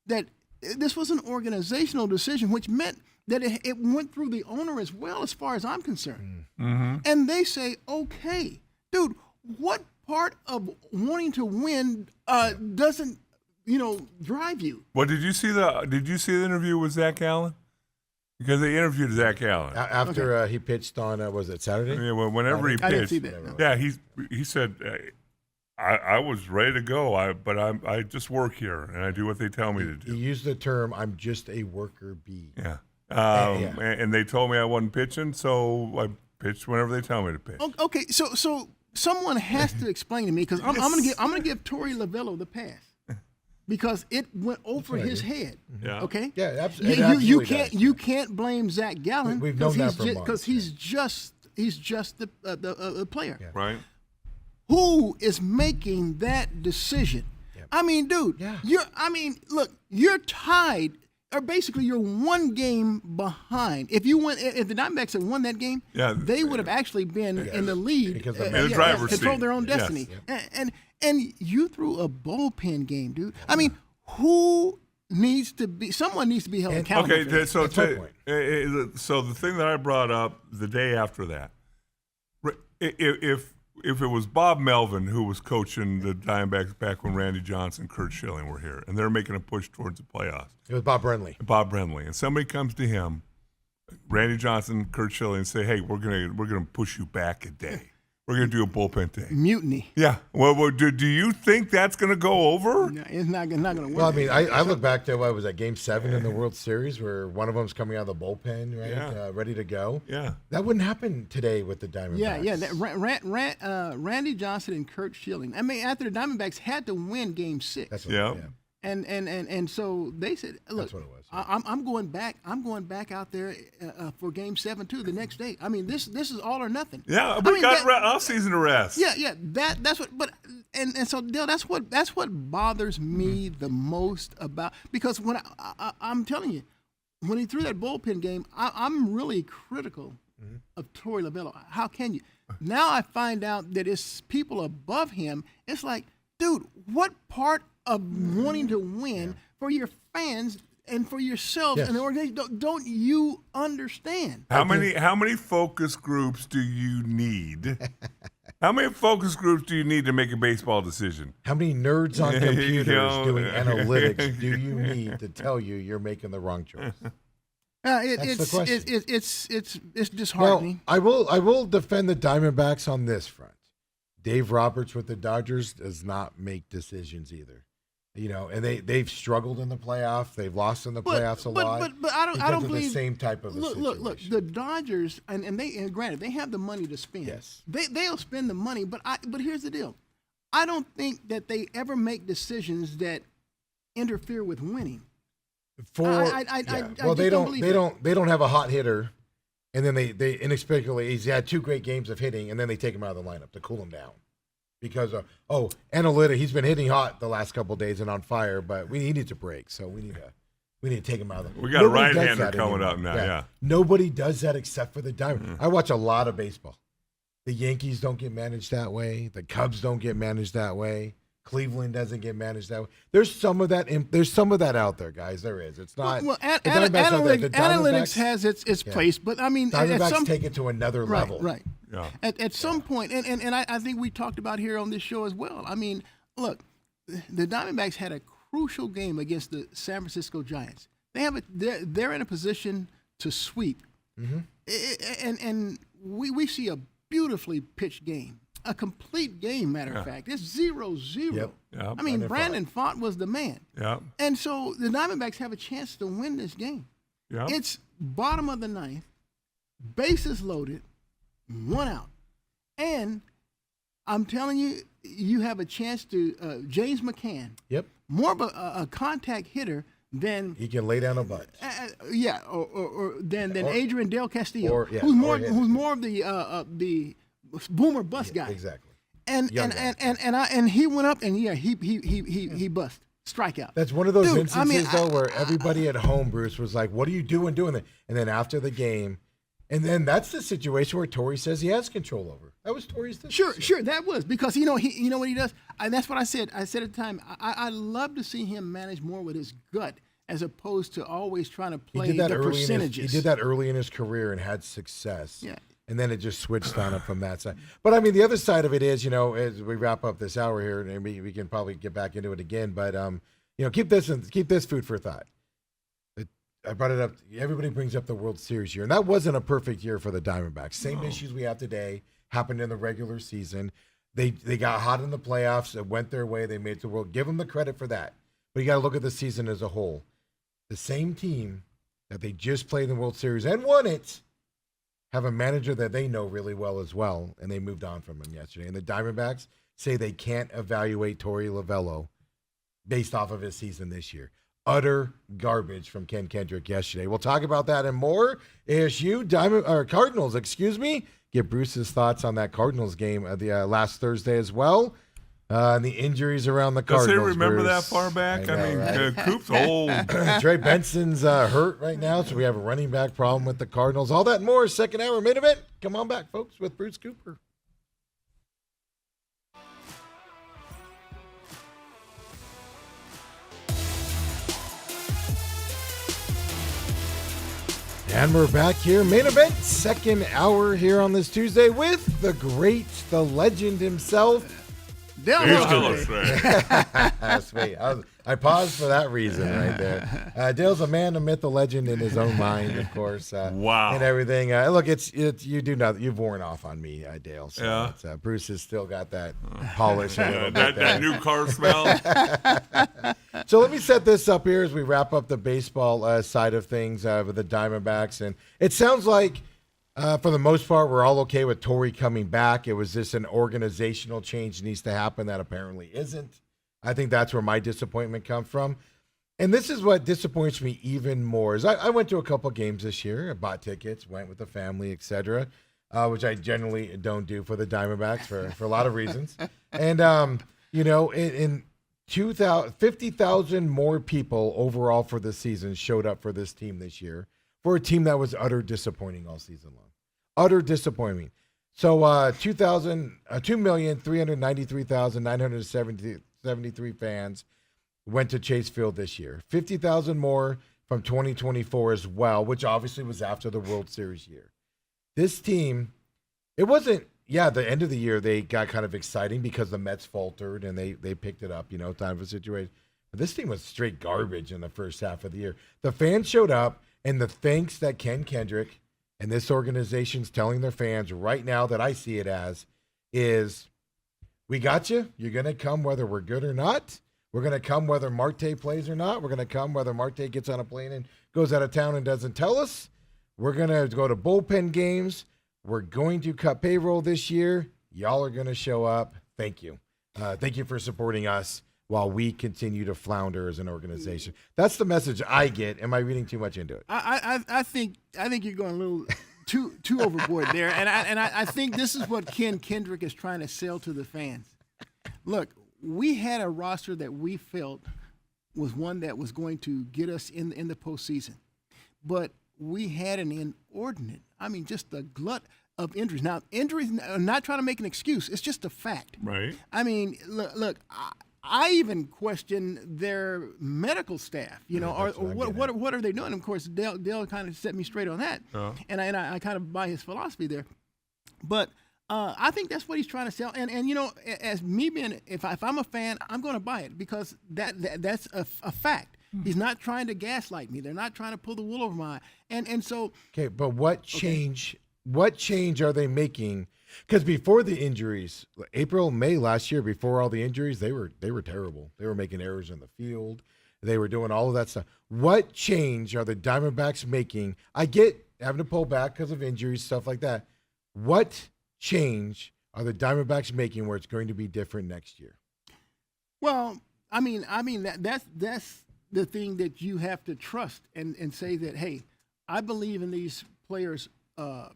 that this was an organizational decision, which meant that it went through the owner as well, as far as I'm concerned. Mm-hmm. And they say, okay, dude, what part of wanting to win doesn't, drive you? Well, did you see the interview with Zach Allen? Because they interviewed Zach Allen after he pitched on was it Saturday? Yeah, whenever he pitched. I didn't see that. Yeah, he said, I was ready to go, but I just work here and I do what they tell me to do. He used the term, "I'm just a worker bee." Yeah. And they told me I wasn't pitching, so I pitched whenever they tell me to pitch. Okay, so someone has to explain to me because I'm gonna give Torey Lovello the pass because it went over his head. Yeah. Okay. Yeah, absolutely. You can't blame Zach Gallen We've known that for months, because he's just the player. Yeah. Right. Who is making that decision? Yep. I mean, dude, Yeah. you're tied, or basically you're one game behind. If the Diamondbacks had won that game, they would have actually been in the lead Because the In the driver's control seat. their own Yes. destiny. And you threw a bullpen game, dude. I mean, someone needs to be held accountable. Okay, for that. so That's my point. so the thing that I brought up the day after that, if it was Bob Melvin who was coaching the Diamondbacks back when Randy Johnson, Kurt Schilling were here, and they're making a push towards the playoffs. It was Bob Brenly. And somebody comes to him, Randy Johnson, Kurt Schilling, and say, "Hey, we're gonna push you back a day. We're gonna do a bullpen day." Mutiny. Yeah. Well, do you think that's gonna go over? No, it's not going to work. Well, I mean, I look back to what was that Game 7 in the World Series where one of them's coming out of the bullpen, right, Yeah. ready to go. Yeah. That wouldn't happen today with the Diamondbacks. Randy Johnson and Kurt Schilling. I mean, after the Diamondbacks had to win Game 6. That's what, Yeah. And so they said, "Look, That's what it was. I'm going back. I'm going back out there for Game 7 too the next day. I mean, this is all or nothing. Yeah, I we mean, got off season to rest. Yeah. That's what. But and so Dale, that's what bothers me the most about, because when I'm telling you, when he threw that bullpen game, I'm really critical of Torey Lovello. How can you? Now I find out that it's people above him. It's like, dude, what part of wanting to win for your fans and for yourselves Yes. and the organization don't you understand? How many focus groups do you need? How many focus groups do you need to make a baseball decision? How many nerds on You computers know. doing analytics do you need to tell you you're making the wrong choice? It's the question. it's disheartening. Well, I will defend the Diamondbacks on this front. Dave Roberts with the Dodgers does not make decisions either. You know, and they've struggled in the playoffs. They've lost in the playoffs a lot. But I don't because of believe the same type of a look. situation. The Dodgers and granted they have the money to spend. Yes. They'll spend the money. But here's the deal. I don't think that they ever make decisions that interfere with winning. I just they don't believe they don't have a hot hitter, and then they inexplicably he's had 2 great games of hitting, and then they take him out of the lineup to cool him down. Because analytic, he's been hitting hot the last couple of days and on fire, but he needs a break, so we need to take him out of the. We got a right-hander coming up now. Yeah. Nobody does that except for the Diamondbacks. I watch a lot of baseball. The Yankees don't get managed that way. The Cubs don't get managed that way. Cleveland doesn't get managed that way. There's some of that. There's some of that out there, guys. There is. It's not. Well, the Diamondbacks are there. The analytics Diamondbacks- has its place, but I mean, Diamondbacks take it to another level. Right. Yeah. At some point, and I think we talked about here on this show as well. I mean, look, the Diamondbacks had a crucial game against the San Francisco Giants. They're in a position to sweep, and we see a beautifully pitched game, a complete game. Matter of fact, it's 0-0. Yep. Yep. I mean, Brandon Font was the man, Yeah. and so the Diamondbacks have a chance to win this game. Yeah. It's bottom of the ninth, bases loaded, 1 out. And I'm telling you, you have a chance to, James McCann, Yep. more of a contact hitter than, He can lay down a butt. than Adrian Del Castillo, or, yeah, who's more or- more of the boomer bust guy. Exactly. And Young guy. and he went up and he bust strikeout. That's one of those Dude, instances, though, where everybody at home, Bruce, was like, what are you doing that? And then after the game, and then that's the situation where Torey says he has control over. That was Torey's decision. Sure, that was because you know what he does, and that's what I said. I said at the time, I love to see him manage more with his gut as opposed to always trying to play the percentages. He did that early in his career and had success. Yeah. And then it just switched on him from that side. But I mean, the other side of it is, as we wrap up this hour here, and we can probably get back into it again. But keep this food for thought. I brought it up. Everybody brings up the World Series year, and that wasn't a perfect year for the Diamondbacks. Same issues we have today happened in the regular season. They got hot in the playoffs. It went their way. They made it to the world. Give them the credit for that. But you got to look at the season as a whole. The same team that they just played in the World Series and won it have a manager that they know really well as well, and they moved on from him yesterday. And the Diamondbacks say they can't evaluate Torey Lovullo based off of his season this year. Utter garbage from Ken Kendrick yesterday. We'll talk about that and more. Cardinals, get Bruce's thoughts on that Cardinals game the last Thursday as well. And the injuries around the Cardinals. Does he remember Bruce? that far back? I mean, right? Coop's old. Trey Benson's hurt right now, so we have a running back problem with the Cardinals. All that and more, second hour, main event. Come on back, folks, with Bruce Cooper. And we're back here, main event, second hour here on this Tuesday with the great, the legend himself, Dale Sweet. I paused for that reason right there. Dale's a man, a myth, a legend in his own mind, of course. Wow. And everything. Look, it's you do nothing. You've worn off on me, Dale. So yeah. Bruce has still got that polish. That new car smell. So let me set this up here as we wrap up the baseball side of things with the Diamondbacks. And it sounds like, for the most part, we're all okay with Torey coming back. It was just an organizational change needs to happen that apparently isn't. I think that's where my disappointment comes from. And this is what disappoints me even more. Is I went to a couple games this year. I bought tickets, went with the family, etc., which I generally don't do for the Diamondbacks for a lot of reasons. And, in 50,000 more people overall for the season showed up for this team this year, for a team that was utter disappointing all season long. Utter disappointment. So 2,393,973 fans went to Chase Field this year. 50,000 more from 2024 as well, which obviously was after the World Series year. This team, it wasn't, the end of the year they got kind of exciting because the Mets faltered and they picked it up, time for a situation. But this team was straight garbage in the first half of the year. The fans showed up, and the thanks that Ken Kendrick and this organization's telling their fans right now that I see it as is, we got you. You're going to come whether we're good or not. We're going to come whether Marte plays or not. We're going to come whether Marte gets on a plane and goes out of town and doesn't tell us. We're going to go to bullpen games. We're going to cut payroll this year. Y'all are going to show up. Thank you. Thank you for supporting us while we continue to flounder as an organization. That's the message I get. Am I reading too much into it? I think you're going a little too overboard there, and I think this is what Ken Kendrick is trying to sell to the fans. Look, we had a roster that we felt was one that was going to get us in the postseason, but we had an inordinate, just a glut of injuries. Now, injuries, I'm not trying to make an excuse. It's just a fact. Right. Look, I even question their medical staff, or what are they doing? Of course, Dale kind of set me straight on that, and I kind of buy his philosophy there. But I think that's what he's trying to sell. And as me being, if I'm a fan, I'm going to buy it because that's a fact. He's not trying to gaslight me. They're not trying to pull the wool over my eye. And so okay, but what change? Okay. What change are they making? Because before the injuries, April, May last year, before all the injuries, they were terrible. They were making errors in the field. They were doing all of that stuff. What change are the Diamondbacks making? I get having to pull back because of injuries, stuff like that. What change are the Diamondbacks making where it's going to be different next year? Well, that's the thing that you have to trust and say that, hey, I believe in these players'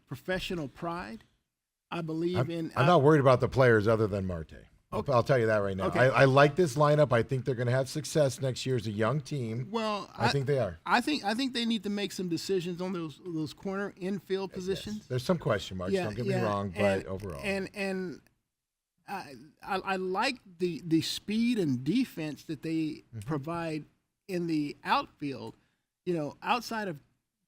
professional pride. I believe I'm not worried about the players other than Marte. Okay. I'll tell you that right now. Okay. I like this lineup. I think they're going to have success next year as a young team. Well, I think they are. I think they need to make some decisions on those corner infield positions. Yes. There's some question marks. Don't get me wrong, but overall, and I like the speed and defense that they provide in the outfield. Outside of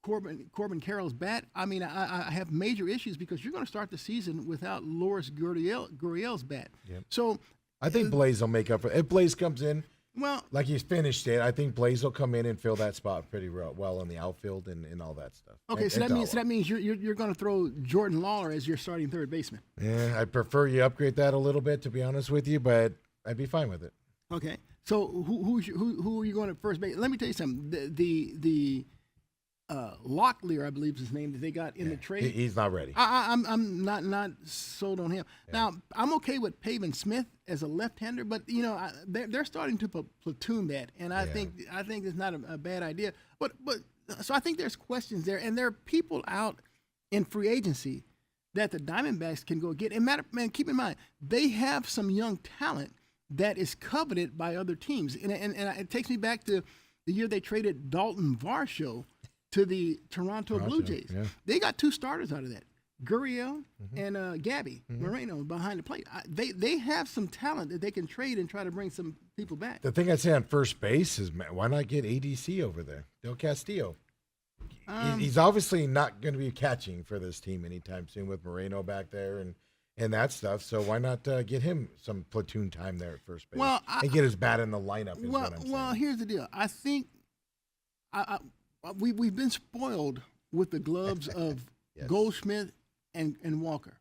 Corbin Carroll's bat, I have major issues because you're going to start the season without Loris Gurriel's bat. Yep. So I think Blaze will make up for it. If Blaze comes in, well, like he's finished it, I think Blaze will come in and fill that spot pretty well in the outfield and all that stuff. Okay, so that means you're going to throw Jordan Lawler as your starting third baseman. Yeah, I prefer you upgrade that a little bit, to be honest with you, but I'd be fine with it. Okay, so who are you going to first base? Let me tell you something. The Locklear, I believe is his name, that they got in the trade. He's not ready. I'm not sold on him. Now I'm okay with Pavin Smith as a left-hander, but they're starting to platoon that, and I think it's not a bad idea. But so I think there's questions there, and there are people out in free agency that the Diamondbacks can go get. And keep in mind they have some young talent that is coveted by other teams, and it takes me back to the year they traded Dalton Varsho to the Toronto Blue Jays. Yeah. They got 2 starters out of that, Gurriel and Gabby Moreno behind the plate. They have some talent that they can trade and try to bring some people back. The thing I'd say on first base is, why not get ADC over there, Del Castillo? He's obviously not going to be catching for this team anytime soon with Moreno back there and that stuff. So why not get him some platoon time there at first base and get his bat in the lineup? Well, here's the deal. I think we've been spoiled with the gloves of Goldschmidt and Walker.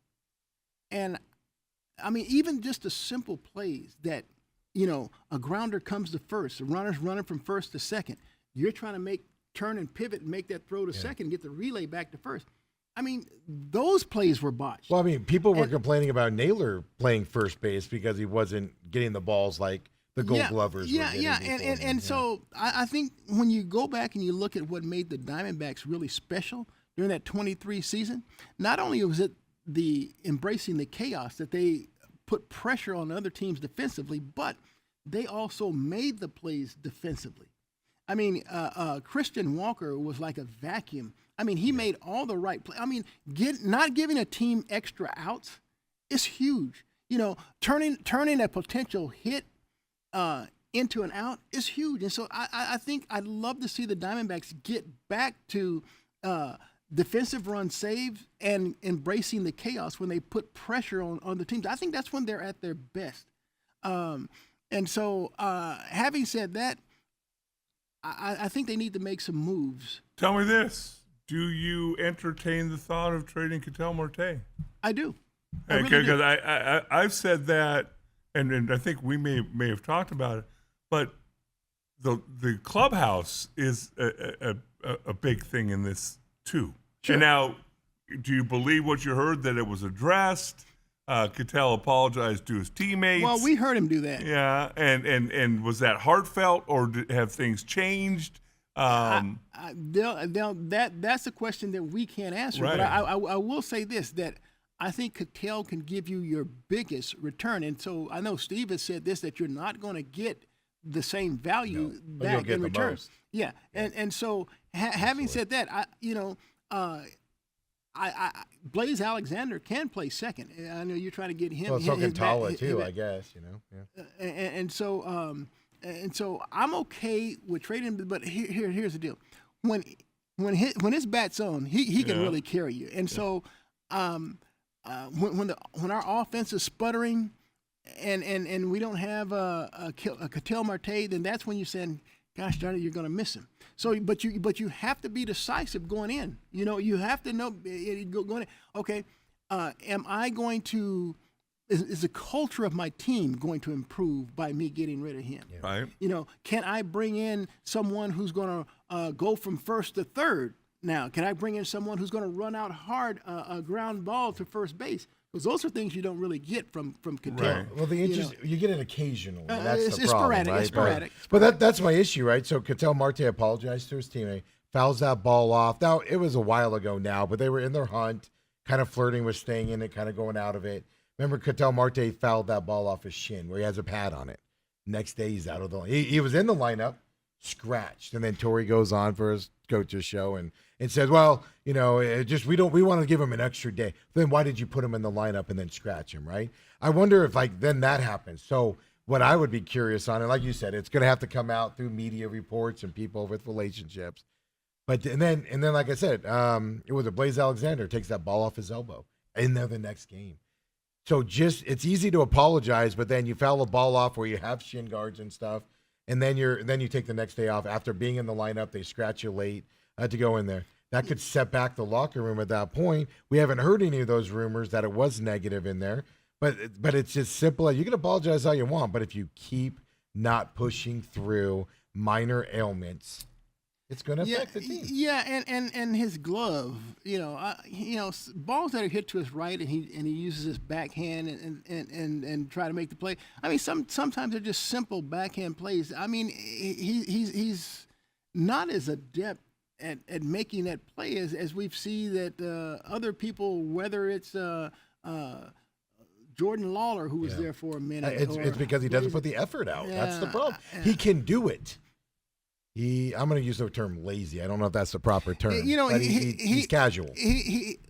And, I mean, even just the simple plays that, a grounder comes to first, the runner's running from first to second. You're trying to turn and pivot and make that throw to second, get the relay back to first. I mean, those plays were botched. Well, I mean, people were complaining about Naylor playing first base because he wasn't getting the balls like the Gold Glovers were getting. And so I think when you go back and you look at what made the Diamondbacks really special during that 23 season, not only was it the embracing the chaos that they put pressure on other teams defensively, but they also made the plays defensively. I mean, Christian Walker was like a vacuum. I mean, he made all the right plays. I mean, not giving a team extra outs is huge. Turning a potential hit into an out is huge. And so I think I'd love to see the Diamondbacks get back to defensive run saves and embracing the chaos when they put pressure on the teams. I think that's when they're at their best. And so having said that, I think they need to make some moves. Tell me this. Do you entertain the thought of trading Ketel Marte? I do. Because I've said that, and I think we may have talked about it, but the clubhouse is a big thing in this too. Sure. And now, do you believe what you heard, that it was addressed? Ketel apologized to his teammates. Well, we heard him do that. Yeah, and was that heartfelt, or have things changed? That's a question that we can't answer. Right. But I will say this, that I think Ketel can give you your biggest return. And so I know Steve has said this, that you're not going to get the same value back in return. Most. Yeah, and so having said that, Blaze Alexander can play second. I know you're trying to get him. Well, so can Tala too, I guess. Yeah. And so I'm okay with trading, but here's the deal: when his bat's on, he can really carry you. And so when our offense is sputtering, and we don't have a Ketel Marte, then that's when you're saying, gosh darn it, you're going to miss him. So, but you have to be decisive going in. You have to know going in. Okay, am I going to? Is the culture of my team going to improve by me getting rid of him? Yeah. Right. Can I bring in someone who's going to go from first to third? Now, can I bring in someone who's going to run out hard a ground ball to first base? Because those are things you don't really get from Ketel. Right. Well, you get it occasionally. That's the problem, sporadic. right? It's sporadic. But that's my issue, right? So Ketel Marte apologized to his teammate, fouls that ball off. Now, it was a while ago now, but they were in their hunt, kind of flirting with staying in it, kind of going out of it. Remember, Ketel Marte fouled that ball off his shin where he has a pad on it. Next day, he's out of the line. He was in the lineup, scratched. And then Torey goes on for his coach's show and says, well, we want to give him an extra day. Then why did you put him in the lineup and then scratch him, right? I wonder if then that happens. So what I would be curious on, and like you said, it's going to have to come out through media reports and people with relationships. But and then like I said, it was Blaze Alexander takes that ball off his elbow in there the next game. So it's easy to apologize, but then you foul a ball off where you have shin guards and stuff, and then you take the next day off after being in the lineup. They scratch you late to go in there. That could set back the locker room at that point. We haven't heard any of those rumors that it was negative in there, but it's just simple. You can apologize all you want, but if you keep not pushing through minor ailments, it's going to affect the team. Yeah, and his glove, balls that are hit to his right, and he uses his backhand and try to make the play. I mean, sometimes they're just simple backhand plays. I mean, he's not as adept at making that play as we've seen that other people, whether it's Jordan Lawler, who was there for a minute. It's because he doesn't put the effort out. That's the problem. He can do it. I'm going to use the term lazy. I don't know if that's the proper term. But he's casual.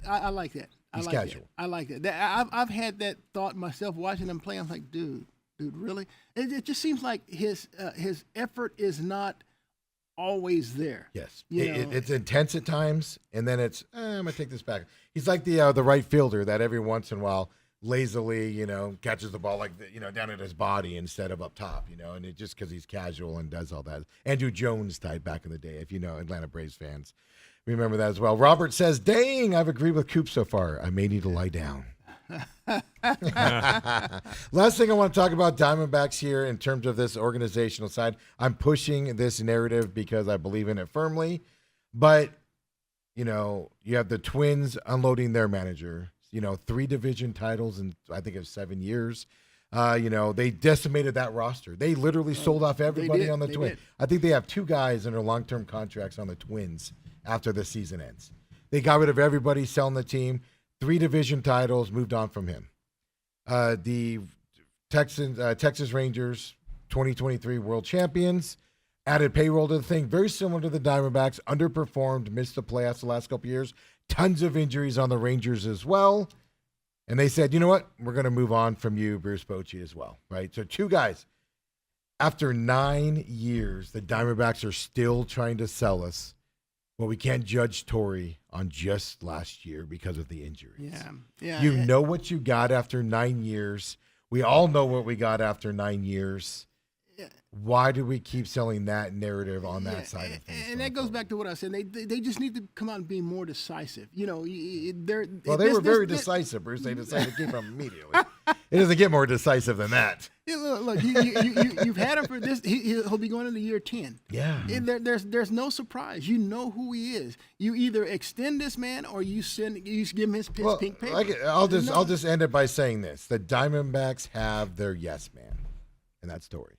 I like that. He's casual. I like that. I've had that thought myself watching him play. I'm like, dude, really? It just seems like his effort is not always there. Yes, it's intense at times, and then it's I'm gonna take this back. He's like the right fielder that every once in a while lazily, catches the ball down at his body instead of up top, and it just because he's casual and does all that. Andrew Jones type back in the day, if you know Atlanta Braves fans, remember that as well. Robert says, "Dang, I've agreed with Coop so far. I may need to lie down." Last thing I want to talk about Diamondbacks here in terms of this organizational side. I'm pushing this narrative because I believe in it firmly, but you have the Twins unloading their manager. 3 division titles in I think of 7 years. They decimated that roster. They literally sold off everybody on the Twins. I think they have 2 guys under long-term contracts on the Twins after the season ends. They got rid of everybody selling the team. 3 division titles, moved on from him. The Texas Rangers, 2023 world champions, added payroll to the thing, very similar to the Diamondbacks, underperformed, missed the playoffs the last couple of years, tons of injuries on the Rangers as well. And they said, you know what, we're going to move on from you, Bruce Bochy, as well, right? So 2 guys. After 9 years, the Diamondbacks are still trying to sell us. Well, we can't judge Torrey on just last year because of the injuries. Yeah. You know what you got after 9 years. We all know what we got after 9 years. Why do we keep selling that narrative on that side of things? And that goes back to what I said. They just need to come out and be more decisive. They were very decisive, Bruce. They decided to keep them immediately. It doesn't get more decisive than that. Yeah, look, you've had him for this. He'll be going into year 10. Yeah. There's no surprise. You know who he is. You either extend this man or you give him his pink paper. I'll just end it by saying this: the Diamondbacks have their yes man, and that's Torrey.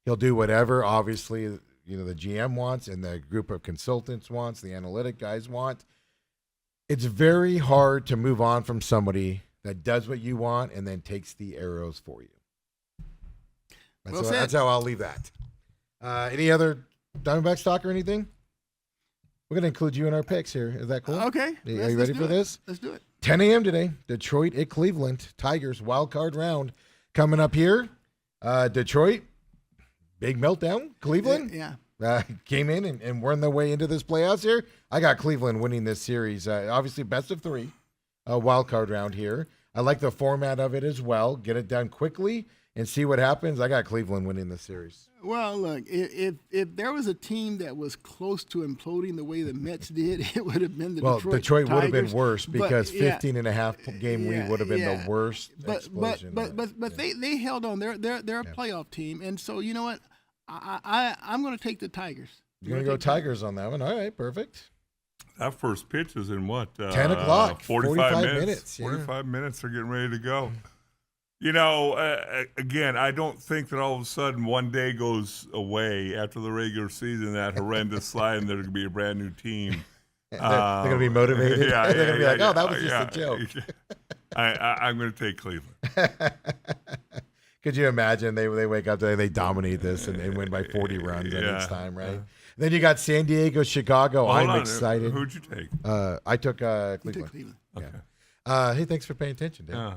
He'll do whatever, obviously, the GM wants and the group of consultants wants, the analytic guys want. It's very hard to move on from somebody that does what you want and then takes the arrows for you. That's how I'll leave that. Any other Diamondbacks talk or anything? We're going to include you in our picks here. Is that cool? Okay. Are you ready for this? Let's do it. 10 a.m. today, Detroit at Cleveland. Tigers wild card round coming up here. Detroit. Big meltdown. Cleveland came in and won their way into this playoffs here. I got Cleveland winning this series. Obviously, best of 3, wild card round here. I like the format of it as well. Get it done quickly and see what happens. I got Cleveland winning this series. Well, look, if there was a team that was close to imploding the way the Mets did, it would have been the Detroit Tigers. Detroit would have been worse because 15.5 game lead would have been the worst explosion. But they held on. They're a playoff team, and so you know what? I'm going to take the Tigers. You're going to go Tigers on that one. All right, perfect. That first pitch is in what? 10 o'clock. 45 minutes. Yeah. 45 minutes. They're getting ready to go. Again, I don't think that all of a sudden one day goes away after the regular season, that horrendous slide, and there's going to be a brand new team. They're going to be motivated. They're going to be like, that was just a joke. I'm going to take Cleveland. Could you imagine they wake up today, they dominate this and win by 40 runs at each time, right? Then you got San Diego, Chicago. I'm excited. Who'd you take? I took Cleveland. Cleveland. Okay. Yeah. Hey, thanks for paying attention, Dave.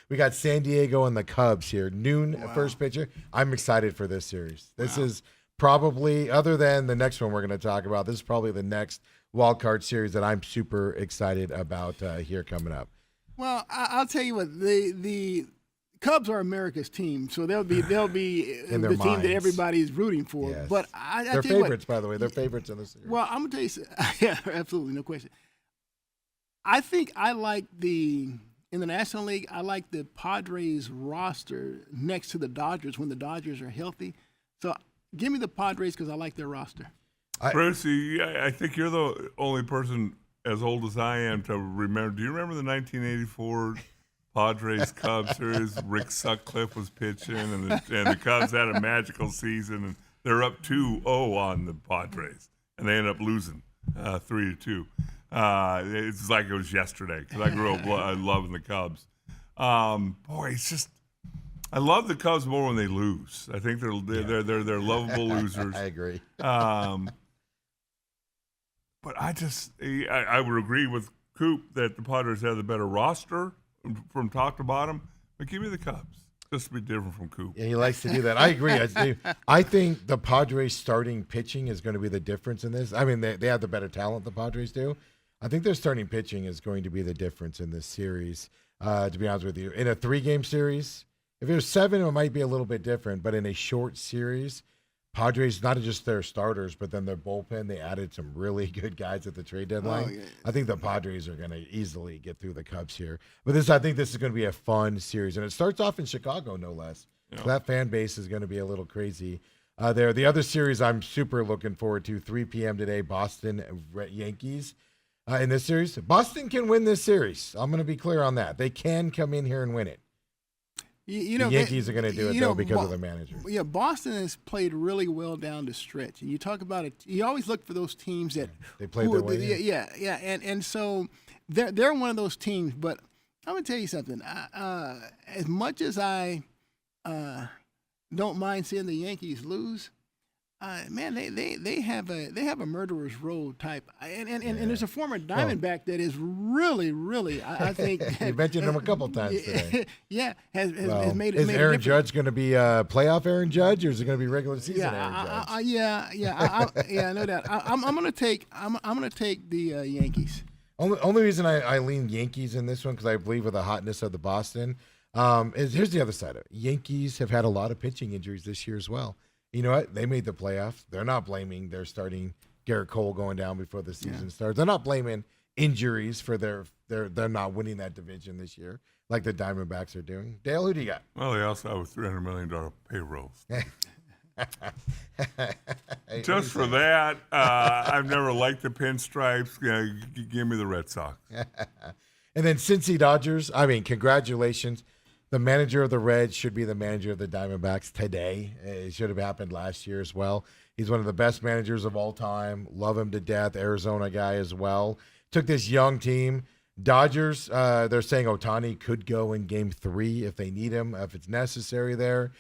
We got San Diego and the Cubs here. Noon first pitcher. I'm excited for this series. This is probably, other than the next one we're going to talk about, this is probably the next wild card series that I'm super excited about here coming up. Well, I'll tell you what, the Cubs are America's team, so they'll be In their the team minds. that everybody's rooting for. Yes. But They're favorites, by the way. They're favorites in this series. Well, I'm gonna tell you, yeah, absolutely, no question. I think I like in the National League, I like the Padres roster next to the Dodgers when the Dodgers are healthy. So give me the Padres because I like their roster. Brucey, I think you're the only person as old as I am to remember. Do you remember the 1984 Padres Cubs series? Rick Sutcliffe was pitching, and the Cubs had a magical season, and they're up 2-0 on the Padres, and they ended up losing 3-2. It's like it was yesterday because I grew up loving the Cubs. Boy, it's just I love the Cubs more when they lose. I think they're lovable losers. I agree. But I would agree with Coop that the Padres have the better roster from top to bottom. But give me the Cubs. Just to be different from Coop. Yeah, he likes to do that. I agree. I think the Padres starting pitching is going to be the difference in this. I mean, they have the better talent, the Padres do. I think their starting pitching is going to be the difference in this series, to be honest with you. In a 3-game series, if it was 7, it might be a little bit different. But in a short series, Padres, not just their starters, but then their bullpen, they added some really good guys at the trade deadline. Oh, yeah. I think the Padres are going to easily get through the Cubs here. But I think this is going to be a fun series. And it starts off in Chicago, no less. Yeah. So that fan base is going to be a little crazy there. The other series I'm super looking forward to, 3 p.m. today, Boston Yankees. In this series, Boston can win this series. I'm going to be clear on that. They can come in here and win it. The Yankees are going to do it, though, because of the manager. Yeah, Boston has played really well down the stretch. And you talk about it, you always look for those teams that they played their way in. Yeah. And so they're one of those teams. But I'm going to tell you something. As much as I don't mind seeing the Yankees lose, man, they have a murderer's row type, and there's a former Diamondback that is really I think you mentioned him a couple times today. Yeah, has made it. Is Aaron Judge going to be a playoff Aaron Judge, or is it going to be regular season Aaron Judge? I know that. I'm gonna take the Yankees. Only reason I lean Yankees in this one because I believe with the hotness of the Boston is here's the other side of it. Yankees have had a lot of pitching injuries this year as well. You know what? They made the playoffs. They're not blaming their starting Garrett Cole going down before the season starts. They're not blaming injuries for they're not winning that division this year like the Diamondbacks are doing. Dale, who do you got? Well, they also have a $300 million payroll. Just for that, I've never liked the pinstripes. Give me the Red Sox. And then Cincy Dodgers. I mean, congratulations. The manager of the Reds should be the manager of the Diamondbacks today. It should have happened last year as well. He's one of the best managers of all time. Love him to death. Arizona guy as well. Took this young team. Dodgers, they're saying Ohtani could go in Game 3 if they need him, if it's necessary there.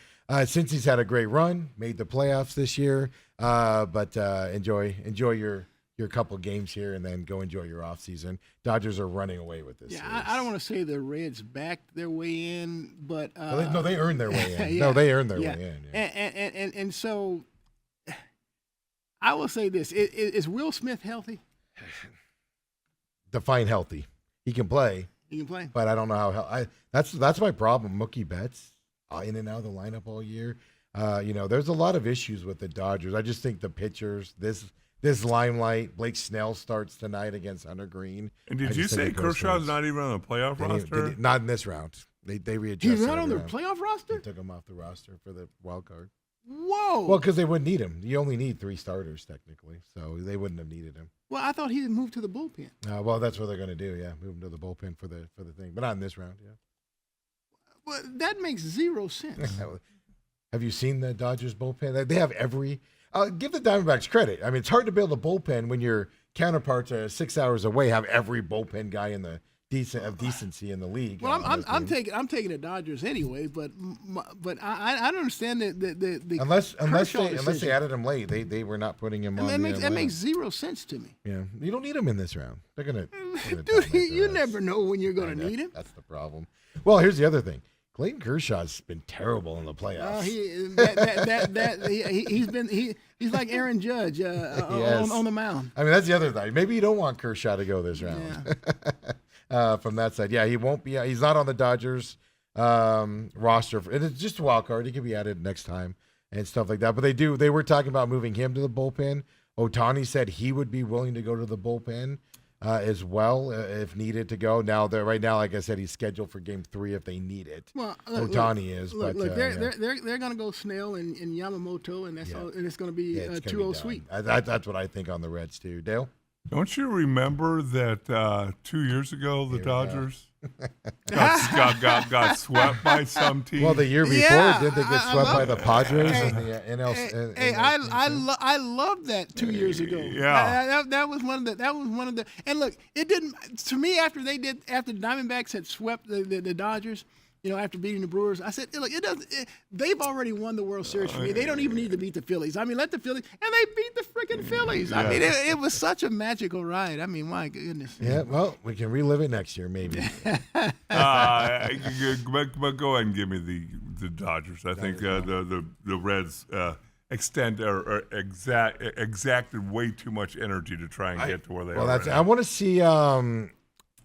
Since he's had a great run, made the playoffs this year. But enjoy your couple games here and then go enjoy your offseason. Dodgers are running away with this. Yeah, I don't want to say the Reds backed their way in, but they earned their way in. Yeah, no, they earned their way in. Yeah. And so I will say this: is Will Smith healthy? Define healthy. He can play. He can play, but I don't know how. That's my problem. Mookie Betts in and out of the lineup all year. There's a lot of issues with the Dodgers. I just think the pitchers, this limelight. Blake Snell starts tonight against Hunter Green. And did you say Kershaw's not even on the playoff roster? Not in this round. They readjusted. He's not on their playoff roster? They took him off the roster for the wild card. Whoa. Well, because they wouldn't need him. You only need 3 starters, technically. So they wouldn't have needed him. Well, I thought he had moved to the bullpen. Well, that's what they're going to do, yeah. Move him to the bullpen for the thing. But not in this round, yeah. Well, that makes 0 sense. Have you seen the Dodgers bullpen? They have every give the Diamondbacks credit. I mean, it's hard to build a bullpen when your counterparts are 6 hours away. Have every bullpen guy in the decency in the league. Well, I'm taking the Dodgers anyway, but I don't understand the unless they added him late, they were not putting him on. That makes 0 sense to me. Yeah, you don't need him in this round. They're gonna dude. You never know when you're gonna need him. That's the problem. Well, here's the other thing. Clayton Kershaw's been terrible in the playoffs. He's like Aaron Judge on the mound. I mean, that's the other thing. Maybe you don't want Kershaw to go this round. Yeah. From that side, yeah, he won't be. He's not on the Dodgers roster. It's just a wild card. He could be added next time and stuff like that. But they were talking about moving him to the bullpen. Ohtani said he would be willing to go to the bullpen as well if needed to go. Now, right now, like I said, he's scheduled for Game 3 if they need it. Well, Ohtani is, look, but they're yeah. going to go Snell and Yamamoto, and that's Yeah. all, and it's going to be Yeah, it's gonna 2-0 be done. sweep. That's what I think on the Reds too. Dale? Don't you remember that 2 years ago the Dodgers got swept by some team? Well, the year before, Yeah, did they get I swept love by the it. Padres Hey, in the NL? Hey, I love that 2 years ago. Yeah. That was one of the. And look, it didn't to me after the Diamondbacks had swept the Dodgers. After beating the Brewers, I said, look, it doesn't. They've already won the World Series for me. They don't even need to beat the Phillies. I mean, let the Phillies, and they beat the freaking Phillies. I mean, it was such a magical ride. I mean, my goodness. Yeah, well, we can relive it next year, maybe. But go ahead and give me the Dodgers. I think the Reds extend or exacted way too much energy to try and get to where they are. Well, I want to see.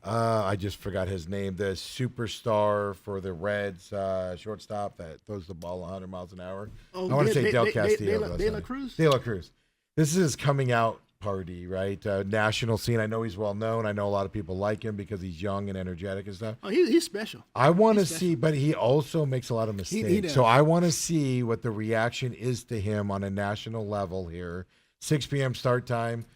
I just forgot his name. The superstar for the Reds, shortstop that throws the ball 100 miles an hour. Oh, I want to say Del Castillo. De La Cruz. De La Cruz. This is his coming out party, right? National scene. I know he's well known. I know a lot of people like him because he's young and energetic and stuff. Oh, he's special. I want to see, but he also makes a lot of mistakes. He does. So I want to see what the reaction is to him on a national level here. 6 p.m. start time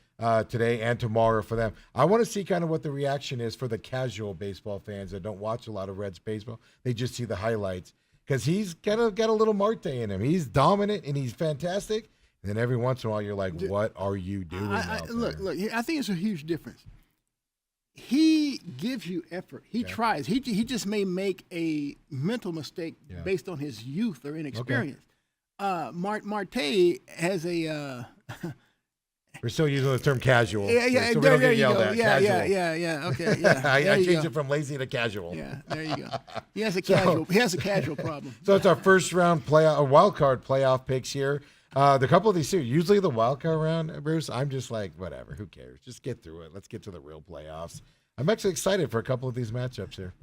today and tomorrow for them. I want to see kind of what the reaction is for the casual baseball fans that don't watch a lot of Reds baseball. They just see the highlights because he's kind of got a little Marte in him. He's dominant and he's fantastic. And then every once in a while, you're like, what are you doing out there? Look, I think it's a huge difference. He gives you effort. He tries. He just may make a mental mistake based on his youth or inexperience. Marte has a We're still using the term casual. yeah, so we don't there get you yelled go. at. Yeah, Casual. okay, yeah. I There you changed go. it from lazy to casual. Yeah, there you go. He has a casual problem. So it's our first round wild card playoff picks here. The couple of these series, usually the wild card round, Bruce, I'm just like, whatever, who cares? Just get through it. Let's get to the real playoffs. I'm actually excited for a couple of these matchups here.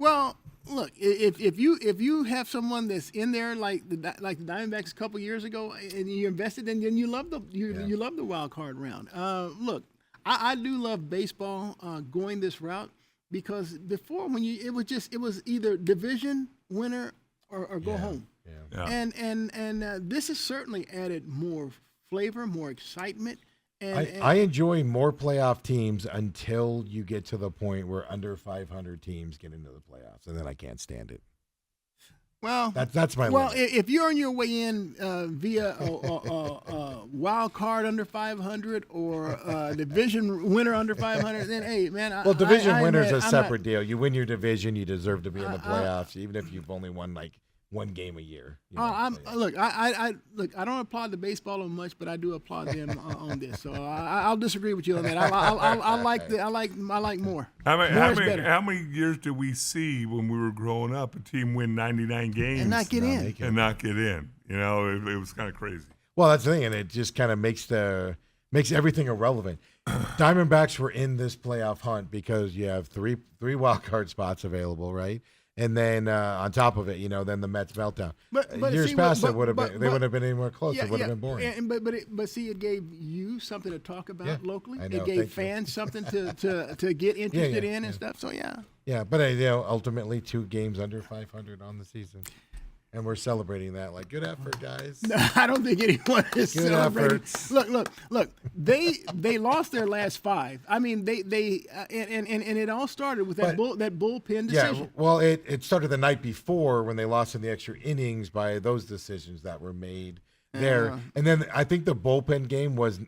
Well, look, if you have someone that's in there like the Diamondbacks a couple years ago, and you invested, then you love you love the wild card round. Look, I do love baseball going this route because before it was either division winner or go home. Yeah. And this has certainly added more flavor, more excitement. And I enjoy more playoff teams until you get to the point where under 500 teams get into the playoffs, and then I can't stand it. Well, that's my well. limit. If you're on your way in via a wild card under 500 or a division winner under 500, then hey, man. Well, division winner is I'm a not- separate deal. You win your division, you deserve to be in the playoffs, even if you've only won like one game a year. Look, I don't applaud the baseball on much, but I do applaud them on this. So I'll disagree with you on that. I like more. How many years did we see when we were growing up a team win 99 games And not get in. and not get in? It was kind of crazy. Well, that's the thing, and it just kind of makes everything irrelevant. Diamondbacks were in this playoff hunt because you have three wild card spots available, right? And then on top of it, then the Mets meltdown. But Years see, past, but- it would have but- been. They would have been anywhere close. Yeah, it would have yeah. been boring. But see, it gave you something to talk about Yeah, locally. I know. It gave Thank you. fans something to get interested in and stuff. So yeah. Yeah, but ultimately 2 games under 500 on the season, and we're celebrating that. Like, good effort, guys. No, I don't think anyone is Good celebrating. efforts. Look. They lost their last 5. I mean, they and it all started with that bullpen decision. Yeah, well, it started the night before when they lost in the extra innings by those decisions that were made there. And then I think the bullpen game was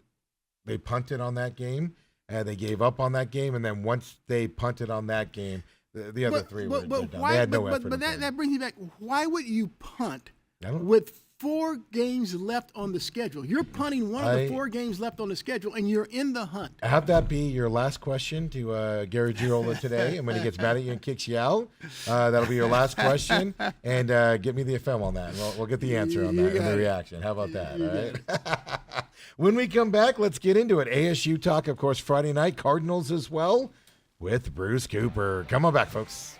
they punted on that game, and they gave up on that game. And then once they punted on that game, the other 3 were done. They had no effort. But that brings me back. Why would you punt I don't know. with 4 games left on the schedule? You're punting one of the 4 games left on the schedule, and you're in the hunt. Have that be your last question to Gary Girolamo today. And when he gets mad at you and kicks you out, that'll be your last question. And get me the FM on that. We'll get the answer on that and the reaction. How about that? All right. When we come back, let's get into it. ASU talk, of course, Friday night. Cardinals as well with Bruce Cooper. Come on back, folks.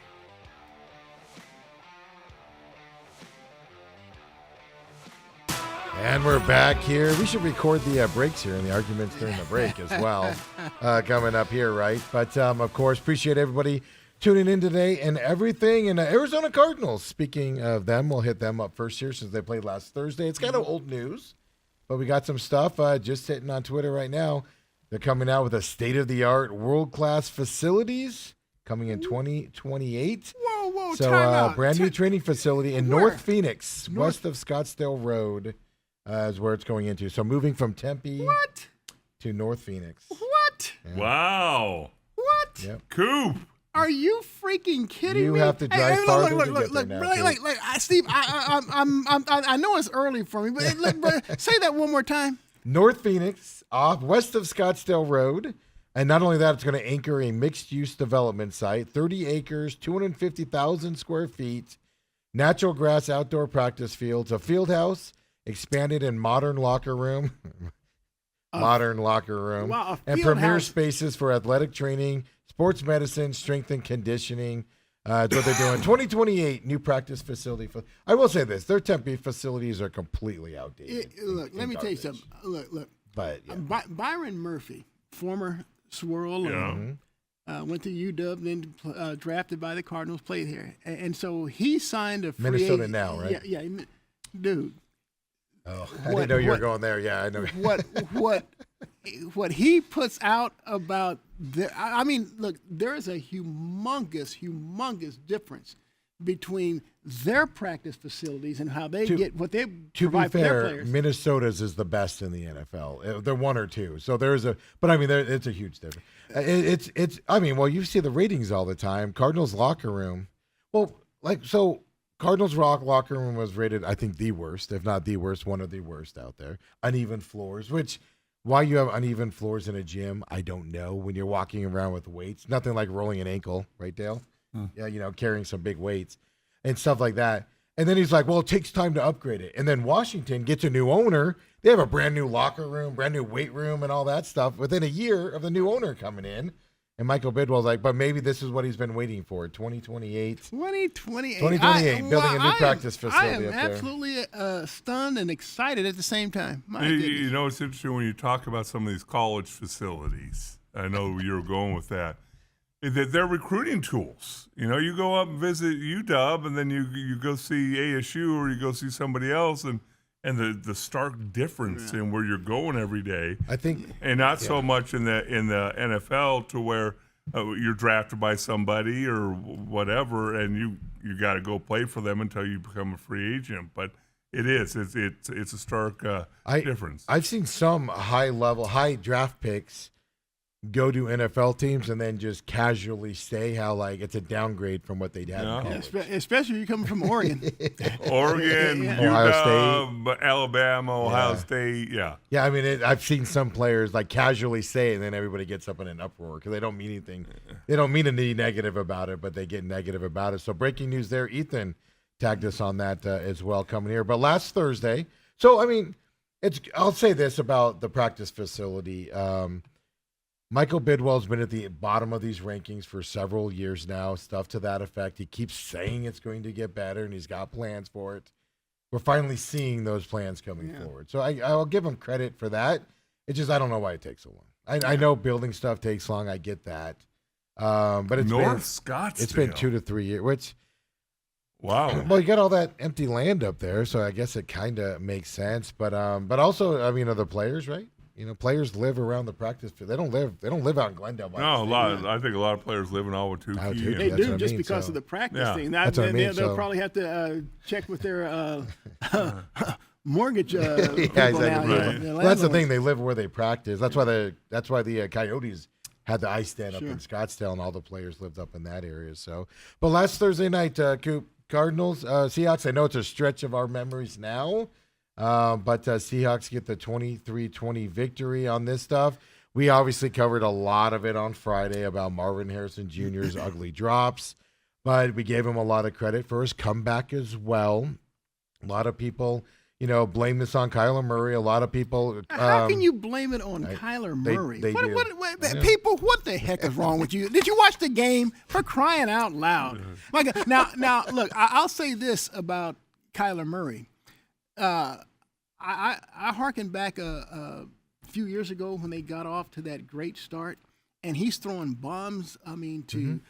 And we're back here. We should record the breaks here and the arguments during the break as well. Coming up here, right? But, of course, appreciate everybody tuning in today and everything. And Arizona Cardinals, speaking of them, we'll hit them up first here since they played last Thursday. It's kind of old news, but we got some stuff just hitting on Twitter right now. They're coming out with a state-of-the-art, world-class facilities coming in 2028. Whoa, So time out. brand new training facility in Where? North Phoenix, west of Scottsdale Road, is where it's going into. So moving from Tempe What? to North Phoenix. What? Wow. What? Yep. Coop. Are you freaking kidding You me? have to drive farther to get there now, too. Steve, I know it's early for me, but say that one more time. North Phoenix, off west of Scottsdale Road. And not only that, it's going to anchor a mixed-use development site, 30 acres, 250,000 square feet, natural grass outdoor practice fields, a field house, expanded and modern locker room, Wow, a and field premier house. spaces for athletic training, sports medicine, strength and conditioning. That's what they're doing. 2028 new practice facility. I will say this: their Tempe facilities are completely outdated. Look, let me tell you garbage. something. Look. But yeah. Byron Murphy, former Swirl, went to UW, then drafted by the Cardinals, played here, and so he signed a free Minnesota agent- now, right? Yeah, dude. Oh, I didn't know you were going there. Yeah, I know. What he puts out about I mean, look, there is a humongous difference between their practice facilities and how they get what they To provide be for their fair, players. Minnesota's is the best in the NFL. They're one or two, so there's but I mean, it's a huge difference. It's. I mean, well, you see the ratings all the time. Cardinals locker room. Well, Cardinals locker room was rated, I think, the worst, if not the worst, one of the worst out there. Uneven floors, which why you have uneven floors in a gym, I don't know. When you're walking around with weights, nothing like rolling an ankle, right, Dale? Yeah, carrying some big weights and stuff like that. And then he's like, well, it takes time to upgrade it. And then Washington gets a new owner. They have a brand new locker room, brand new weight room, and all that stuff within a year of the new owner coming in. And Michael Bidwell's like, but maybe this is what he's been waiting for, 2028. 2028. building a new practice facility I am up there. absolutely stunned and excited at the same time. My You goodness. know, it's interesting when you talk about some of these college facilities. I know you were going with that. That they're recruiting tools. You know, you go up and visit UW, and then you go see ASU or you go see somebody else, and the stark difference in where you're going every day. I think, and not so much in the NFL to where you're drafted by somebody or whatever, and you got to go play for them until you become a free agent. But it's a stark difference. I've seen some high draft picks go to NFL teams and then just casually say how like it's a downgrade from what they'd had. Yeah. in college. Especially if you're coming from Oregon. Oregon, Ohio UW, Alabama, Ohio State, yeah. Yeah, I mean, I've seen some players like casually say it, and then everybody gets up in an uproar because they don't mean anything. They don't mean to be negative about it, but they get negative about it. So breaking news there. Ethan tagged us on that as well coming here. But last Thursday, so I mean, I'll say this about the practice facility. Michael Bidwell's been at the bottom of these rankings for several years now, stuff to that effect. He keeps saying it's going to get better, and he's got plans for it. We're finally seeing those plans coming forward. So I'll give him credit for that. It's just I don't know why it takes so long. I know building stuff takes long. I get that. But it's been 2 to 3 years, which wow. well, you got all that empty land up there, so I guess it kind of makes sense. But also, I mean, are the players right? You know, players live around the practice field. They don't live out in Glendale. I think a lot of players live in Ahwatukee. Ahwatukee, They That's do what I just mean, because so- of the practice Yeah. thing. That's what I mean, They'll so- probably have to check with their mortgage people exactly. now. Right. Their Well, that's the landlords. thing. They live where they practice. That's why the Coyotes had the ice stand up in Scottsdale, and all the players lived up in that area. So, but last Thursday night, Coop, Cardinals, Seahawks. I know it's a stretch of our memories now, but Seahawks get the 23-20 victory on this stuff. We obviously covered a lot of it on Friday about Marvin Harrison Jr.'s ugly drops, but we gave him a lot of credit for his comeback as well. A lot of people, blame this on Kyler Murray. A lot of people. How can you blame it on Kyler they- Murray? they do. People, what the heck is wrong with you? Did you watch the game? For crying out loud! My God. Now, look, I'll say this about Kyler Murray. I hearken back a few years ago when they got off to that great start, and he's throwing bombs. I mean, to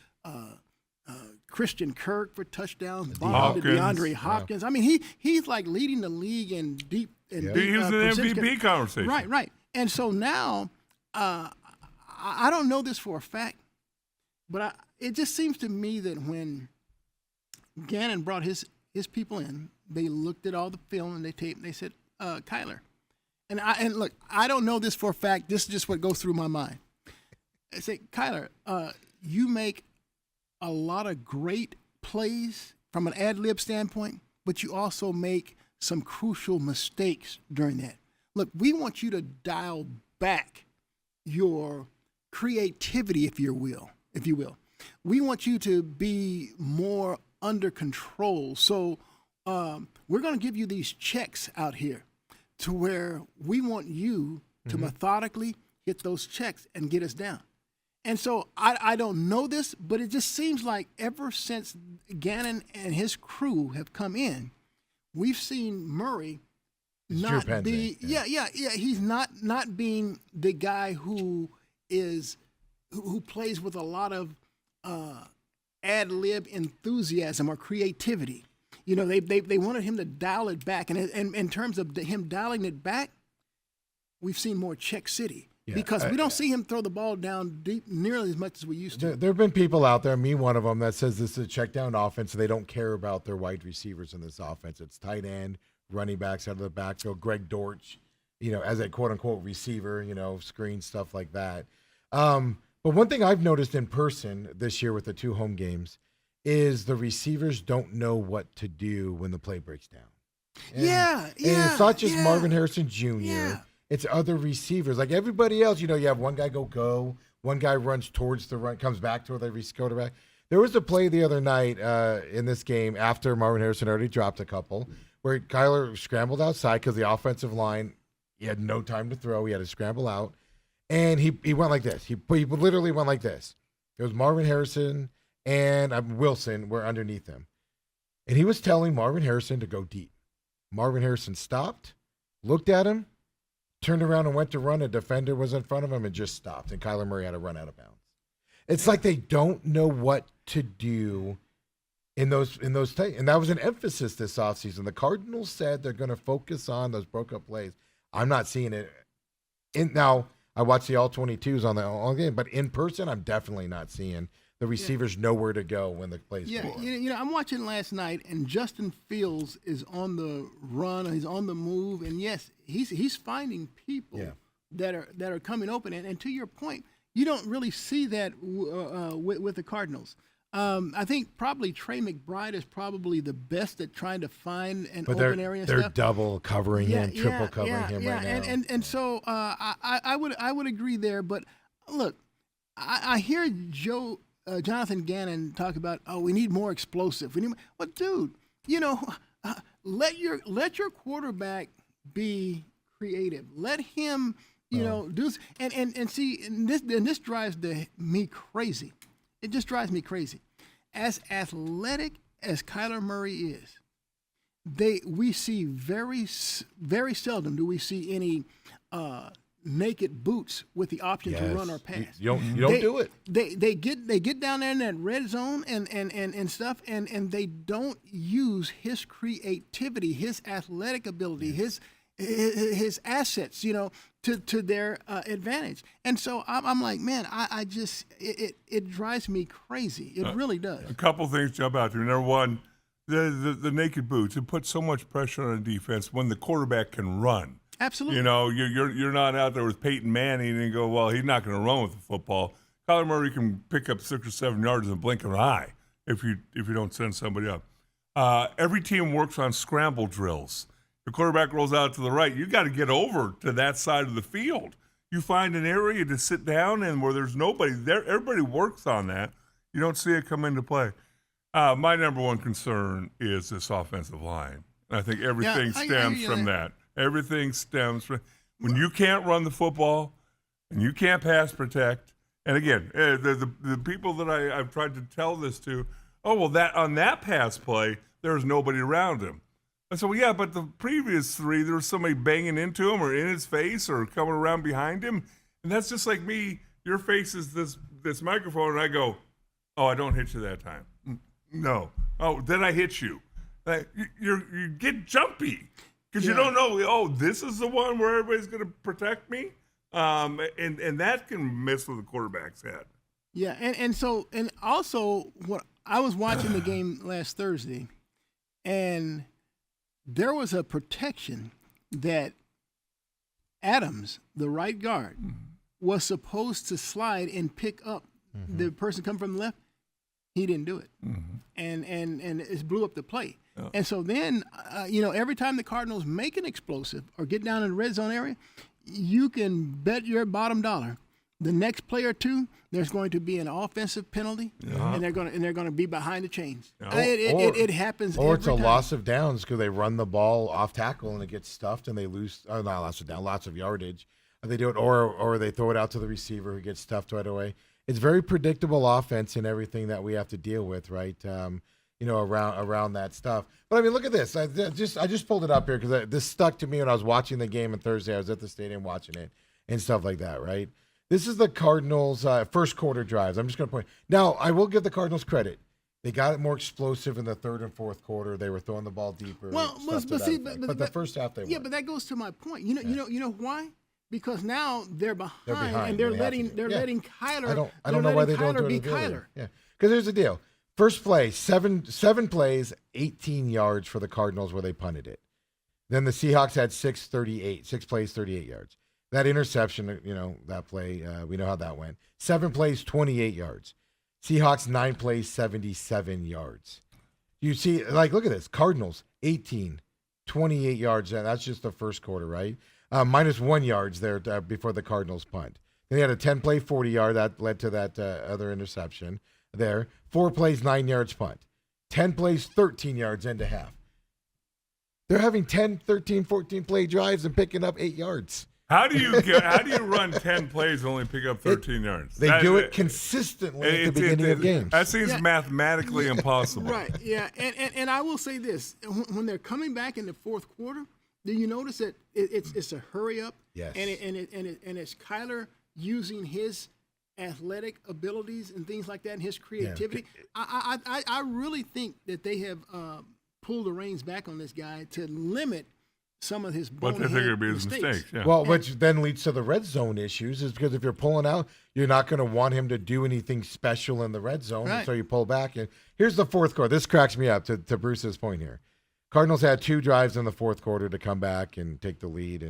Christian Kirk for touchdowns, bomb to DeAndre Hopkins. I mean, he's like leading the league in deep. He was in the MVP conversation. Right. And so now, I don't know this for a fact, but it just seems to me that when Gannon brought his people in, they looked at all the film and they taped and they said, Kyler. And look, I don't know this for a fact. This is just what goes through my mind. I say, Kyler, you make a lot of great plays from an ad lib standpoint, but you also make some crucial mistakes during that. Look, we want you to dial back your creativity, if you will. We want you to be more under control. So we're going to give you these checks out here to where we want you to methodically hit those checks and get us down. And so I don't know this, but it just seems like ever since Gannon and his crew have come in, we've seen Murray not be he's not being the guy who plays with a lot of ad lib enthusiasm or creativity. You know, they wanted him to dial it back, and in terms of him dialing it back, we've seen more check city. Because we don't see him throw the ball down deep nearly as much as we used to. There have been people out there, me one of them, that says this is a check down offense, so they don't care about their wide receivers in this offense. It's tight end, running backs out of the backfield, Greg Dortch, as a quote-unquote receiver, screen, stuff like that. But one thing I've noticed in person this year with the 2 home games is the receivers don't know what to do when the play breaks down. And it's not just Marvin Harrison Jr., it's other receivers. Like everybody else, you have one guy go, one guy runs towards the run, comes back to the quarterback. There was a play the other night in this game after Marvin Harrison already dropped a couple where Kyler scrambled outside because the offensive line, he had no time to throw. He had to scramble out. And he went like this. He literally went like this. It was Marvin Harrison and Wilson were underneath him. And he was telling Marvin Harrison to go deep. Marvin Harrison stopped, looked at him, turned around and went to run. A defender was in front of him and just stopped. And Kyler Murray had to run out of bounds. It's like they don't know what to do in those and that was an emphasis this offseason. The Cardinals said they're going to focus on those broke-up plays. I'm not seeing it. Now, I watch the all-22s on the all game, but in person, I'm definitely not seeing the receivers know where to go when the plays go. I'm watching last night, and Justin Fields is on the run. He's on the move, and yes, he's finding people that are coming open. And to your point, you don't really see that with the Cardinals. I think probably Trey McBride is probably the best at trying to find an open area. They're double covering him, triple covering him right now. And so I would agree there. But look, I hear Jonathan Gannon talk about, we need more explosive. Well, dude, let your quarterback be creative. Let him, do and see. And this drives me crazy. It just drives me crazy. As athletic as Kyler Murray is, we see very, very seldom do we see any naked boots with the option to run or pass. You don't do it. They get down there in that red zone and stuff, and they don't use his creativity, his athletic ability, his assets, to their advantage. And so I'm like, man, I just it drives me crazy. It really does. A couple things jump out to me. Number one, the naked boots. It puts so much pressure on a defense when the quarterback can run. Absolutely. You're not out there with Peyton Manning and go, well, he's not going to run with the football. Kyler Murray can pick up 6 or 7 yards in the blink of an eye if you don't send somebody up. Every team works on scramble drills. The quarterback rolls out to the right. You got to get over to that side of the field. You find an area to sit down in where there's nobody there. Everybody works on that. You don't see it come into play. My number one concern is this offensive line. And I think everything stems from that. Everything stems from when you can't run the football and you can't pass protect. And again, the people that I've tried to tell this to, that on that pass play, there's nobody around him. So yeah, but the previous three, there was somebody banging into him or in his face or coming around behind him, and that's just like me. Your face is this microphone, and I go, "Oh, I don't hit you that time." No. Oh, then I hit you. Like, you get jumpy because you don't know. Oh, this is the one where everybody's going to protect me, and that can mess with the quarterback's head. Yeah, and also what I was watching the game last Thursday, and there was a protection that Adams, the right guard, was supposed to slide and pick up the person coming from the left. He didn't do it, and it blew up the play. Oh. And so then, every time the Cardinals make an explosive or get down in the red zone area, you can bet your bottom dollar the next play or two there's going to be an offensive penalty, and they're going to be behind the chains. It happens. Or it's a time. loss of downs because they run the ball off tackle and it gets stuffed and they lose. Not loss of down, lots of yardage. They do it, or they throw it out to the receiver who gets stuffed right away. It's very predictable offense and everything that we have to deal with, right? Around that stuff. But I mean, look at this. I just pulled it up here because this stuck to me when I was watching the game on Thursday. I was at the stadium watching it and stuff like that, right? This is the Cardinals' first quarter drives. I'm just going to point. Now, I will give the Cardinals credit. They got it more explosive in the third and fourth quarter. They were throwing the ball deeper. But the first half they won. But that goes to my point. You know why? Because now they're behind and they're letting Kyler. I don't know why they don't do it Kyler. Yeah, because here's the deal. First play, seven plays, 18 yards for the Cardinals where they punted it. Then the Seahawks had 6 plays, 38 yards. That interception, that play, we know how that went. 7 plays, 28 yards. Seahawks 9 plays, 77 yards. You see, look at this. Cardinals 18, 28 yards. And that's just the first quarter, right? Minus 1 yards there before the Cardinals punt. Then they had a 10-play, 40-yard. That led to that other interception there. 4 plays, 9 yards punt. 10 plays, 13 yards into half. They're having 10, 13, 14-play drives and picking up 8 yards. How do you run 10 plays and only pick up 13 yards? They do it consistently at the beginning of games. That seems mathematically impossible. Right, yeah. And I will say this. When they're coming back in the fourth quarter, do you notice that it's a hurry up? Yes. And it's Kyler using his athletic abilities and things like that and his creativity. Yeah. I really think that they have pulled the reins back on this guy to limit some of his bonehead what they think would be his mistakes. Yeah. Well, which then leads to the red zone issues, is because if you're pulling out, you're not going to want him to do anything special in the red zone, right. And so you pull back. And here's the fourth quarter. This cracks me up to Bruce's point here. Cardinals had 2 drives in the fourth quarter to come back and take the lead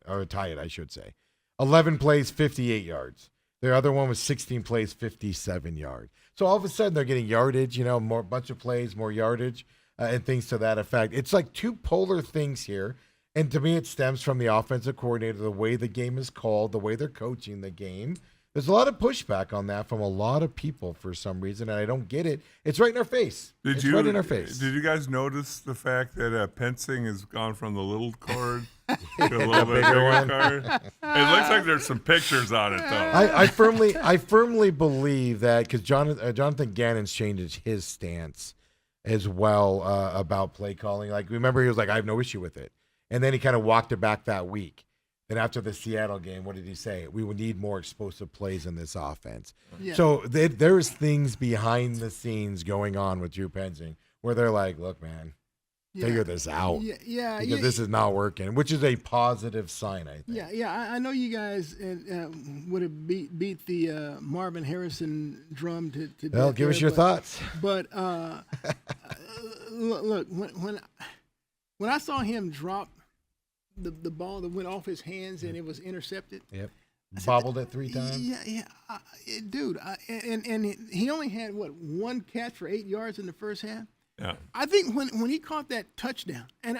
or tie it, I should say. 11 plays, 58 yards. Their other one was 16 plays, 57 yards. So all of a sudden they're getting yardage, more bunch of plays, more yardage. And things to that effect. It's like two polar things here. And to me, it stems from the offensive coordinator, the way the game is called, the way they're coaching the game. There's a lot of pushback on that from a lot of people for some reason, and I don't get it. It's right in our face. Right in our face. Did you guys notice the fact that Pensing has gone from the little card to a little bit bigger card? It looks like there's some pictures on it, though. I firmly believe that because Jonathan Gannon's changed his stance as well about play calling. Remember, he was like, I have no issue with it. And then he kind of walked it back that week. Then after the Seattle game, what did he say? We would need more explosive plays in this offense. Yeah. So there's things behind the scenes going on with Drew Pensing where they're like, look, man, figure this out. Because this is not working, which is a positive sign, I think. Yeah. I know you guys would have beat the Marvin Harrison drum to death. Well, give us your thoughts. But look, when I saw him drop the ball that went off his hands and it was intercepted. Yep. Bobbled it 3 times. Yeah. Dude, and he only had, 1 catch for 8 yards in the first half? Yeah. I think when he caught that touchdown, and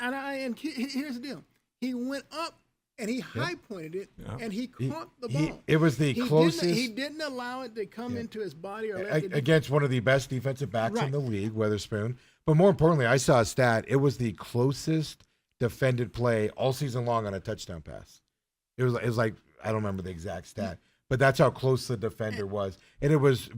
here's the deal. He went up and he high pointed it, and he caught the ball. It was the closest. He didn't allow it to come into his body or against one of the best defensive backs in the league, Witherspoon. But more importantly, I saw a stat. It was the closest defended play all season long on a touchdown pass. It was like, I don't remember the exact stat, but that's how close the defender was. And it was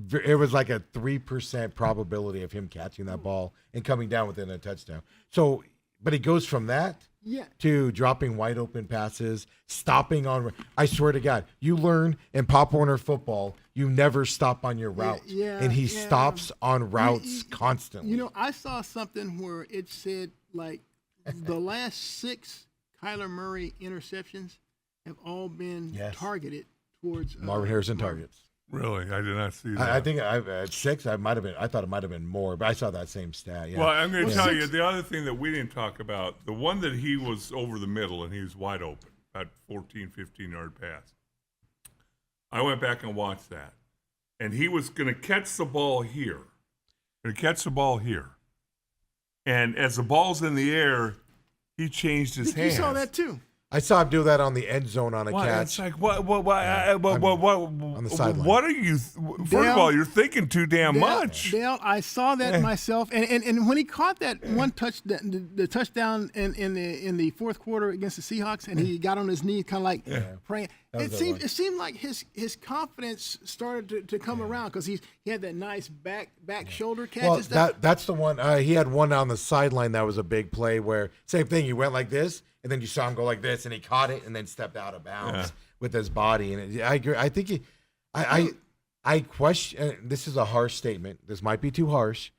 like a 3% probability of him catching that ball and coming down within a touchdown. So but he goes from that Yeah. to dropping wide open passes, stopping on. I swear to God, you learn in Pop Warner football, you never stop on your route. yeah, and he yeah. stops on routes constantly. You know, I saw something where it said like the last 6 Kyler Murray interceptions have all been Yes. targeted towards Marvin Harrison targets. Really, I did not see that. I think at 6, I thought it might have been more, but I saw that same stat. Yeah. Well, I'm going to Well, tell 6 you the other thing that we didn't talk about, the one that he was over the middle and he was wide open, about 14, 15-yard pass. I went back and watched that. And he was going to catch the ball here. And as the ball's in the air, he changed his You hands. saw that too. I saw him do that on the end zone on a What? catch. It's like, what, on the sideline. What are you, first Dale- of all, you're thinking too damn much. Dale, I saw that myself, and when he caught that one touchdown, the touchdown in the fourth quarter against the Seahawks, and he got on his knees, kind of like praying. was It the one. seemed like his confidence started to come around because he had that nice back shoulder catch Well, and stuff. that's the one. He had one on the sideline that was a big play where same thing. He went like this, and then you saw him go like this, and he caught it, and then stepped out of bounds with his body. And I agree. I think I question. This is a harsh statement. This might be too harsh.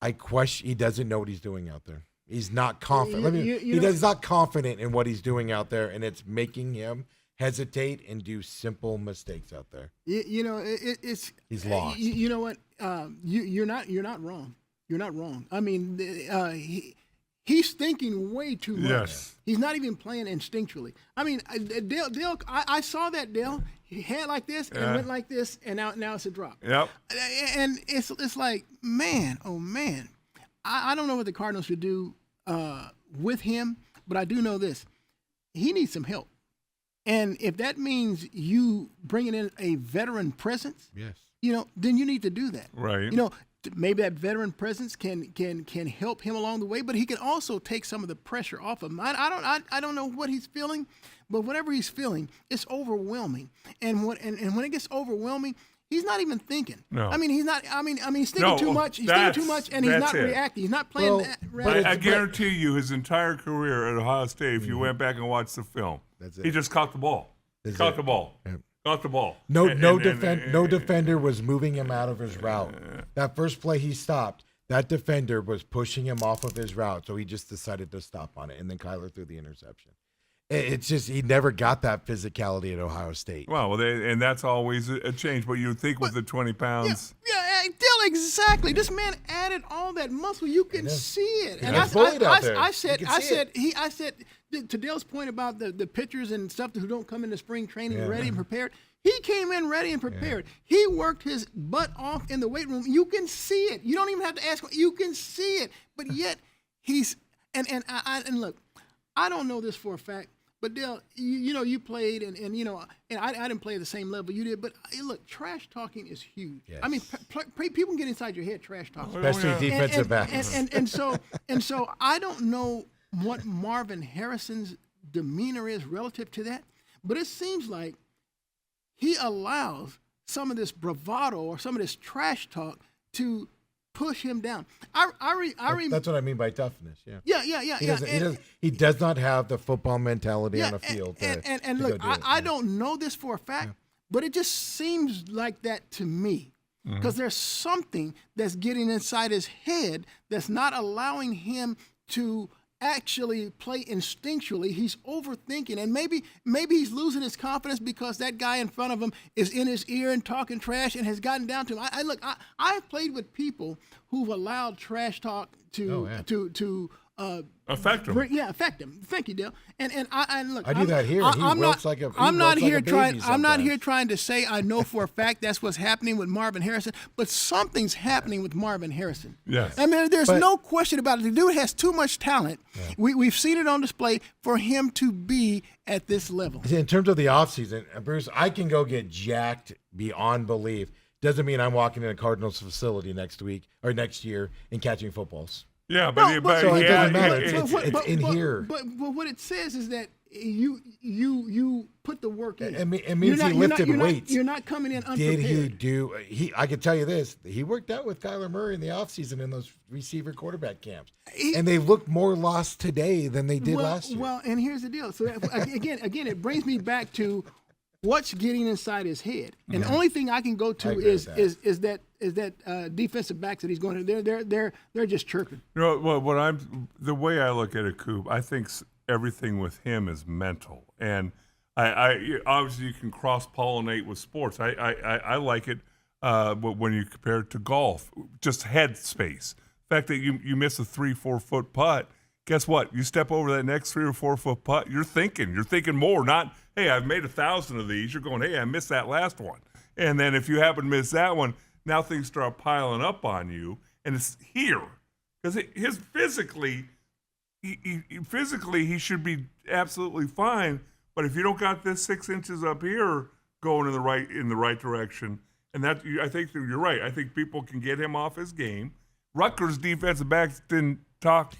I question. He doesn't know what he's doing out there. He's not confident. He's not confident in what he's doing out there, and it's making him hesitate and do simple mistakes out there. You know, it's He's lost. You know what? You're not wrong. You're not wrong. I mean, he's thinking way too much. Yes. He's not even playing instinctually. I mean, Dale, I saw that Dale. He had like this and went like this, and now it's a drop. Yep. And it's like, man, oh man, I don't know what the Cardinals should do with him, but I do know this: he needs some help. And if that means you bringing in a veteran presence, Yes. you know, then you need to do that. Right. You know, maybe that veteran presence can help him along the way, but he can also take some of the pressure off of him. I don't know what he's feeling, but whatever he's feeling, it's overwhelming. And when it gets overwhelming, he's not even thinking. No. I mean, he's not. I mean, he's thinking No, too much. He's thinking too much, and he's that's not it. reacting. He's not playing Well, that. but I guarantee you, his entire career at Ohio State, if you went back and watched the film, That's it. he just caught the ball. That's Caught it. the ball. Yep. Caught the ball. No And- defender was moving him out of his route. That first play he stopped, that defender was pushing him off of his route, so he just decided to stop on it, and then Kyler threw the interception. It's just he never got that physicality at Ohio State. Well, and that's always a change. But you'd think with the 20 pounds. Yeah, Dale, exactly. This man added all that muscle. You can see it. And gets bullied out there. I said, You can see I said, to Dale's point about the pitchers and stuff who don't come into spring training ready and prepared. He came in ready and prepared. He worked his butt off in the weight room. You can see it. You don't even have to ask. You can see it. But yet he's and look, I don't know this for a fact. But Dale, you know, you played, and you know, and I didn't play at the same level you did. But look, trash talking is huge. Yes. I mean, people can get inside your head trash talking, Especially defensive backs. and so I don't know what Marvin Harrison's demeanor is relative to that, but it seems like he allows some of this bravado or some of this trash talk to push him down. That's what I mean by toughness. Yeah. He does not have the football mentality on the field. And look, I don't know this for a fact, but it just seems like that to me. Because there's something that's getting inside his head that's not allowing him to actually play instinctually. He's overthinking, and maybe he's losing his confidence because that guy in front of him is in his ear and talking trash and has gotten down to him. I've played with people who've allowed trash talk to Affect him. affect him. Thank you, Dale. And look, I do that here. I'm not here baby trying to say I know for a fact that's what's happening with Marvin Harrison, but something's happening with Marvin Harrison. Yes. I mean, there's no question about it. The dude has too much talent. Yeah. We've seen it on display for him to be at this level. In terms of the offseason, Bruce, I can go get jacked beyond belief. Doesn't mean I'm walking in a Cardinals facility next week or next year and catching footballs. Yeah, So it doesn't matter. It's in here. But what it says is that you put the work in. It means he lifted weights. You're not coming in unprepared. Did he do? I can tell you this: he worked out with Kyler Murray in the offseason in those receiver quarterback camps, and they look more lost today than they did last year. Well, and here's the deal. So again, it brings me back to what's getting inside his head. And the only thing I can go to is that defensive backs that he's going to. They're just chirping. You know, well, the way I look at it, Coop, I think everything with him is mental, and I obviously you can cross pollinate with sports. I like it when you compare it to golf, just head space. The fact that you miss a 3-4 foot putt, guess what? You step over that next 3 or 4 foot putt, you're thinking more. Not, hey, I've made 1,000 of these. You're going, hey, I missed that last one. And then if you happen to miss that one, now things start piling up on you, and it's here because his physically. He should be absolutely fine, but if you don't got this 6 inches up here going in the right direction, and that I think you're right. I think people can get him off his game. Rutgers defensive backs didn't talk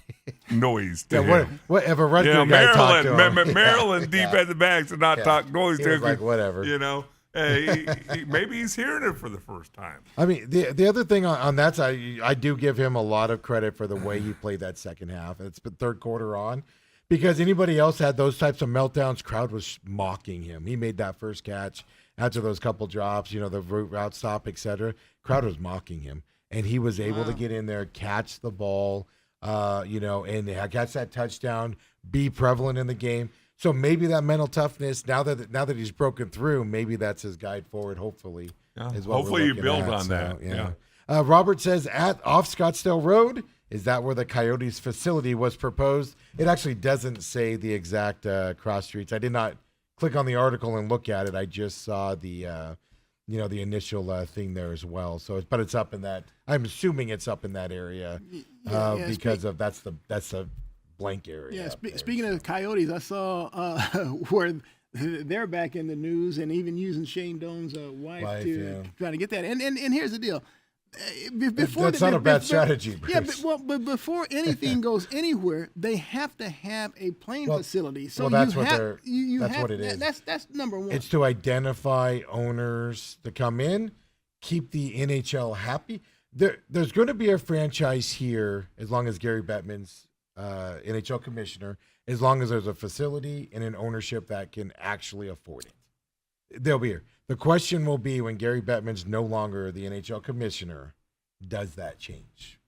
noise to him. What if a Rutgers guy talked to him? Maryland defensive backs did not talk noise to him. Like whatever, you know. Maybe he's hearing it for the first time. I mean, the other thing on that side, I do give him a lot of credit for the way he played that second half. It's been third quarter on, because anybody else had those types of meltdowns, crowd was mocking him. He made that first catch after those couple drops, the route stop, etc. Crowd was mocking him, and he was able to get in there, catch the ball, and catch that touchdown, be prevalent in the game. So maybe that mental toughness, now that he's broken through, maybe that's his guide forward. Hopefully, is what hopefully you build on that. Yeah. Robert says off Scottsdale Road, is that where the Coyotes facility was proposed? It actually doesn't say the exact cross streets. I did not click on the article and look at it. I just saw the the initial thing there as well. So, but it's up in that. I'm assuming it's up in that area because that's the blank area. Yeah, speaking of the Coyotes, I saw where they're back in the news and even using Shane Doan's wife to try to get that. And here's the deal. That's not a bad strategy, Bruce. Yeah, but before anything goes anywhere, they have to have a playing facility. So that's what it is. That's number one. It's to identify owners to come in, keep the NHL happy. There's going to be a franchise here as long as Gary Bettman's NHL commissioner, as long as there's a facility and an ownership that can actually afford it. They'll be here. The question will be, when Gary Bettman's no longer the NHL commissioner, does that change?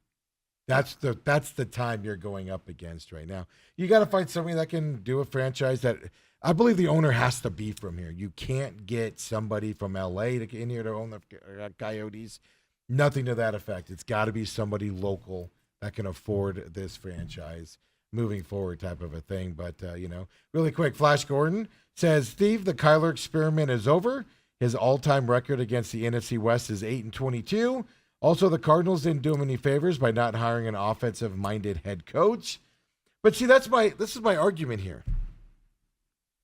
That's the time you're going up against right now. You got to find somebody that can do a franchise that, I believe the owner has to be from here. You can't get somebody from LA to get in here to own the Coyotes. Nothing to that effect. It's got to be somebody local that can afford this franchise moving forward, type of a thing. But, really quick, Flash Gordon says, Steve, the Kyler experiment is over. His all-time record against the NFC West is 8-22. Also, the Cardinals didn't do him any favors by not hiring an offensive-minded head coach. But see, this is my argument here.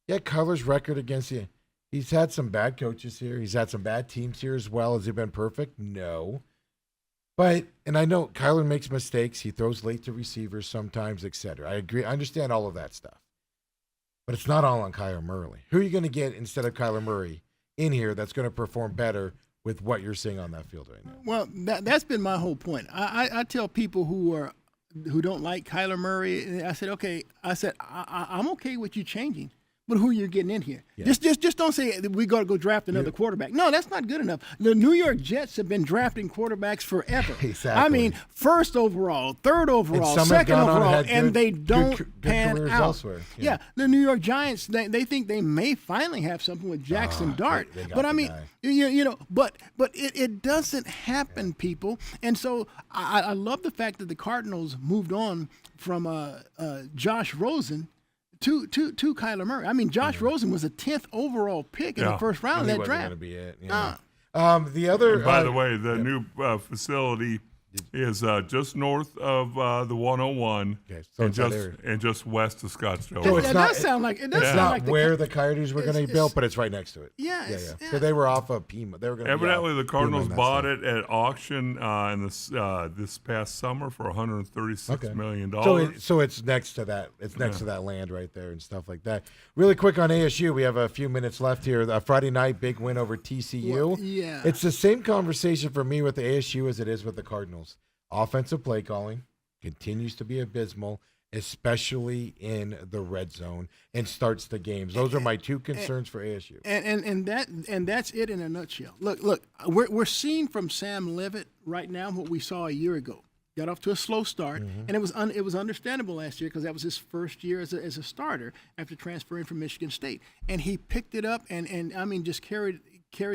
Yeah, Kyler's record against the he's had some bad coaches here. He's had some bad teams here as well. Has he been perfect? No. But, and I know Kyler makes mistakes. He throws late to receivers sometimes, etc. I agree. I understand all of that stuff. But it's not all on Kyler Murray. Who are you going to get instead of Kyler Murray in here that's going to perform better with what you're seeing on that field right now? Well, that's been my whole point. I tell people who don't like Kyler Murray, I said, okay, I'm okay with you changing. But who you're getting in here? Yeah. Just don't say we got to go draft another quarterback. No, that's not good enough. The New York Jets have been drafting quarterbacks forever. Exactly. I mean, first overall, third overall, second overall, and they don't pan out. Elsewhere. Yeah, the New York Giants, they think they may finally have something with Jackson Dart. But I mean, but it doesn't happen, people. And so I love the fact that the Cardinals moved on from Josh Rosen to Kyler Murray. I mean, Josh Rosen was a 10th overall pick in the first round of that draft. Going to be it. The other, and by the way, the new facility is just north of the 101, Okay, so and it's that just area. and just west of Scottsdale. So Road. it's That not- does sound like it. Does It's sound not like the where the Coyotes were going to be it's- built, but it's right next to it. Yeah, yeah, it's- So they were off of Pima. They were going to. Evidently, the Cardinals bought it at auction in this past summer for $136 million. So it's next to that. It's next to that land right there and stuff like that. Really quick on ASU, we have a few minutes left here. Friday night, big win over TCU. Well, yeah. It's the same conversation for me with the ASU as it is with the Cardinals. Offensive play calling continues to be abysmal, especially in the red zone, and starts the games. Those are my two concerns for ASU. and that's it in a nutshell. Look, we're seeing from Sam Levitt right now what we saw a year ago. Got off to a slow start, and it was understandable last year because that was his first year as a starter after transferring from Michigan State, and he picked it up and I mean just carried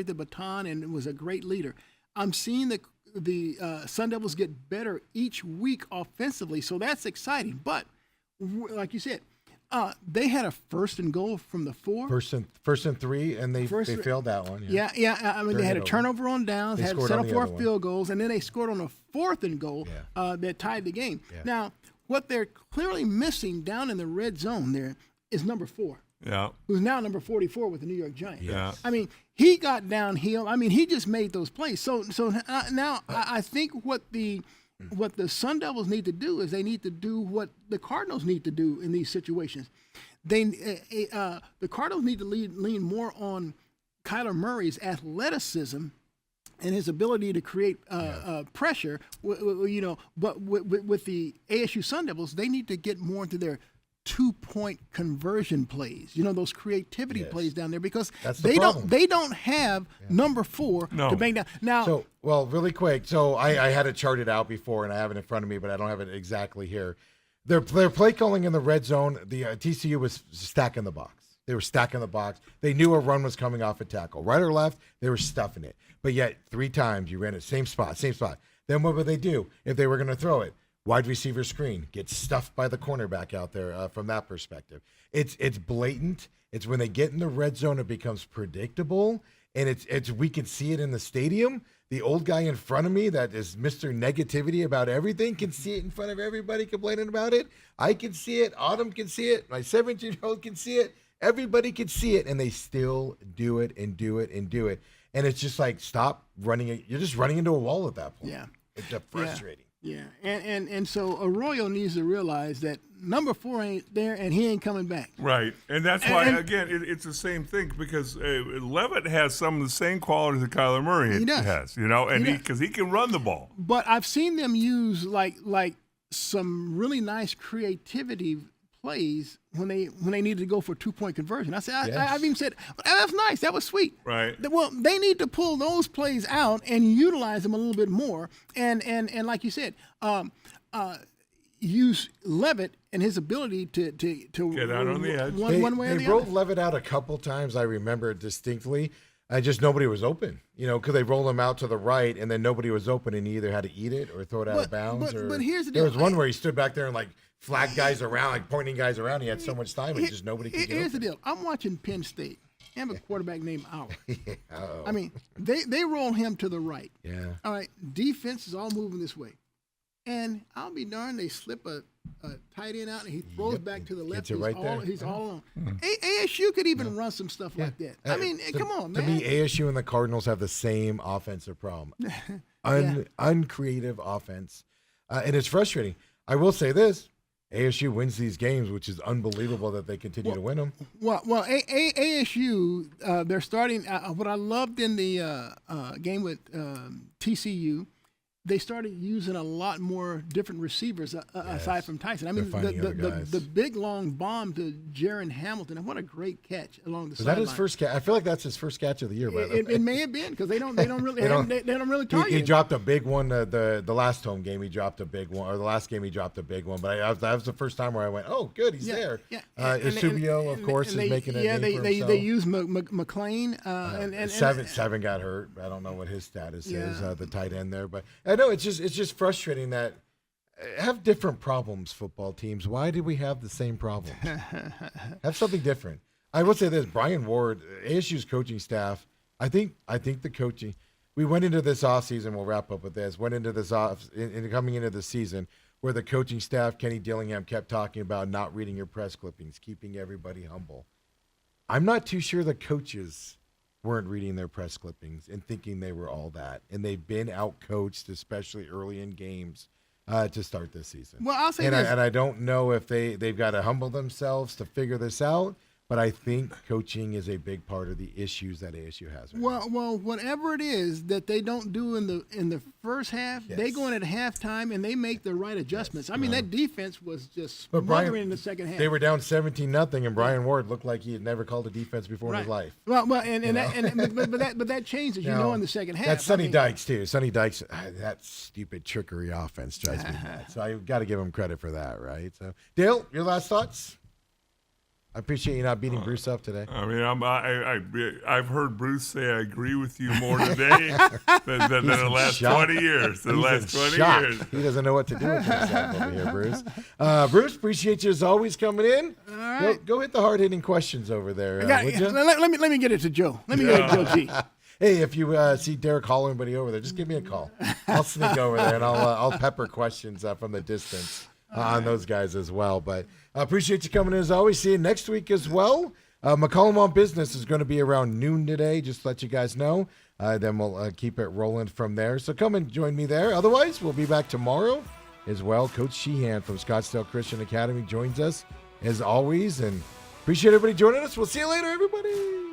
the baton and was a great leader. I'm seeing the Sun Devils get better each week offensively, so that's exciting. But like you said, they had a 1st and goal from the 4. First and 3, and they failed that one. Yeah. I mean, they had a turnover on downs, They had scored set on up the 4 other one. field goals, and then they scored on a 4th and goal that tied the game. Yeah. Now, what they're clearly missing down in the red zone there is number 4, Yeah. who's now number 44 with the New York Giants. Yeah. I mean, he got downhill. I mean, he just made those plays. So now I think what the Sun Devils need to do is they need to do what the Cardinals need to do in these situations. The Cardinals need to lean more on Kyler Murray's athleticism and his ability to create pressure. But with the ASU Sun Devils, they need to get more into their 2-point conversion plays. Those creativity plays down there because That's the problem. they don't have number 4 to bang down. Now, So, well, really quick. So I had it charted out before, and I have it in front of me, but I don't have it exactly here. Their play calling in the red zone, the TCU was stacking the box. They were stacking the box. They knew a run was coming off a tackle. Right or left, they were stuffing it. But yet 3 times you ran it, same spot. Then what would they do if they were going to throw it? Wide receiver screen, gets stuffed by the cornerback out there from that perspective. It's blatant. It's when they get in the red zone, it becomes predictable. And it's we can see it in the stadium. The old guy in front of me that is Mr. Negativity about everything can see it in front of everybody complaining about it. I can see it. Autumn can see it. My 17-year-old can see it. Everybody can see it, and they still do it and do it and do it. And it's just like, stop running it. You're just running into a wall at that point. Yeah. It's frustrating. Yeah, and so Arroyo needs to realize that number 4 ain't there and he ain't coming back. Right, and that's why And- again it's the same thing because Levitt has some of the same qualities that Kyler Murray He does. has, and He does. because he can run the ball. But I've seen them use like some really nice creativity plays when they needed to go for a 2-point conversion. I've even said, that's nice, that was sweet. Right. Well, they need to pull those plays out and utilize them a little bit more. And like you said, use Levitt and his ability to Get out on the edge. one way or They the rolled other. Levitt out a couple times. I remember it distinctly. And just nobody was open, because they rolled him out to the right, and then nobody was open, and he either had to eat it or throw it out of bounds. but here's the there deal. was one where he stood back there and like flagged guys around, like pointing guys around. He had so much time, and just nobody could get Here's the open. deal. I'm watching Penn State. They have a quarterback named Auer. I mean, they roll him to the right. Yeah. All right, defense is all moving this way. And I'll be darned, they slip a tight end out and he throws back to the left. Gets it right there. He's all alone. ASU could even run some stuff like that. I mean, come on, To man. me, ASU and the Cardinals have the same offensive problem. Uncreative offense. And it's frustrating. I will say this. ASU wins these games, which is unbelievable that they continue to win them. Well, ASU, they're starting. What I loved in the game with TCU, they started using a lot more different receivers aside from Tyson. I mean, They're finding other guys. the big long bomb to Jaron Hamilton, and what a great catch along the Is that sideline. his first catch? I feel like that's his first catch of the year, by the way. It may have been because they don't really target He him. dropped a big one. The last home game, he dropped a big one, or the last game, he dropped a big one. But that was the first time where I went, "Oh, good, he's there." Yeah. Eusebio, of course, is making a name for himself. they use McLean, and Seven got hurt. I don't know what his status is, Yeah. the tight end there. But I know it's just frustrating that have different problems. Football teams. Why do we have the same problems? Have something different. I will say this: Brian Ward, ASU's coaching staff. I think the coaching. we went into this offseason, we'll wrap up with this, coming into the season where the coaching staff, Kenny Dillingham, kept talking about not reading your press clippings, keeping everybody humble. I'm not too sure the coaches weren't reading their press clippings and thinking they were all that. And they've been out-coached, especially early in games, to start this season. Well, I'll say and this. I don't know if they've got to humble themselves to figure this out, but I think coaching is a big part of the issues that ASU has right now. Well, whatever it is that they don't do in the first half, they go in at halftime and they make the right adjustments. I mean, that defense was just smothering in the second half. They were down 17-0, and Brian Ward looked like he had never called a defense before in his life. Well, but that changed, as you know, in the second half. That's Sonny Dykes too. Sonny Dykes, that stupid trickery offense drives me nuts. So I've got to give him credit for that, right? So, Dale, your last thoughts? I appreciate you not beating Bruce up today. I mean, I've heard Bruce say I agree with you more today than the last 20 years. The last 20 years. He doesn't know what to do with himself over here, Bruce. Bruce, appreciate you as always coming in. All right. Go hit the hard-hitting questions over there, would you? Let me get it to Joe. Let me get it to Joe G. Hey, if you see Derek Hall or anybody over there, just give me a call. I'll sneak over there and I'll pepper questions from the distance on those guys as well. But I appreciate you coming in as always. See you next week as well. McCollum on Business is going to be around noon today, just to let you guys know. Then we'll keep it rolling from there. So come and join me there. Otherwise, we'll be back tomorrow as well. Coach Sheehan from Scottsdale Christian Academy joins us as always. And appreciate everybody joining us. We'll see you later, everybody.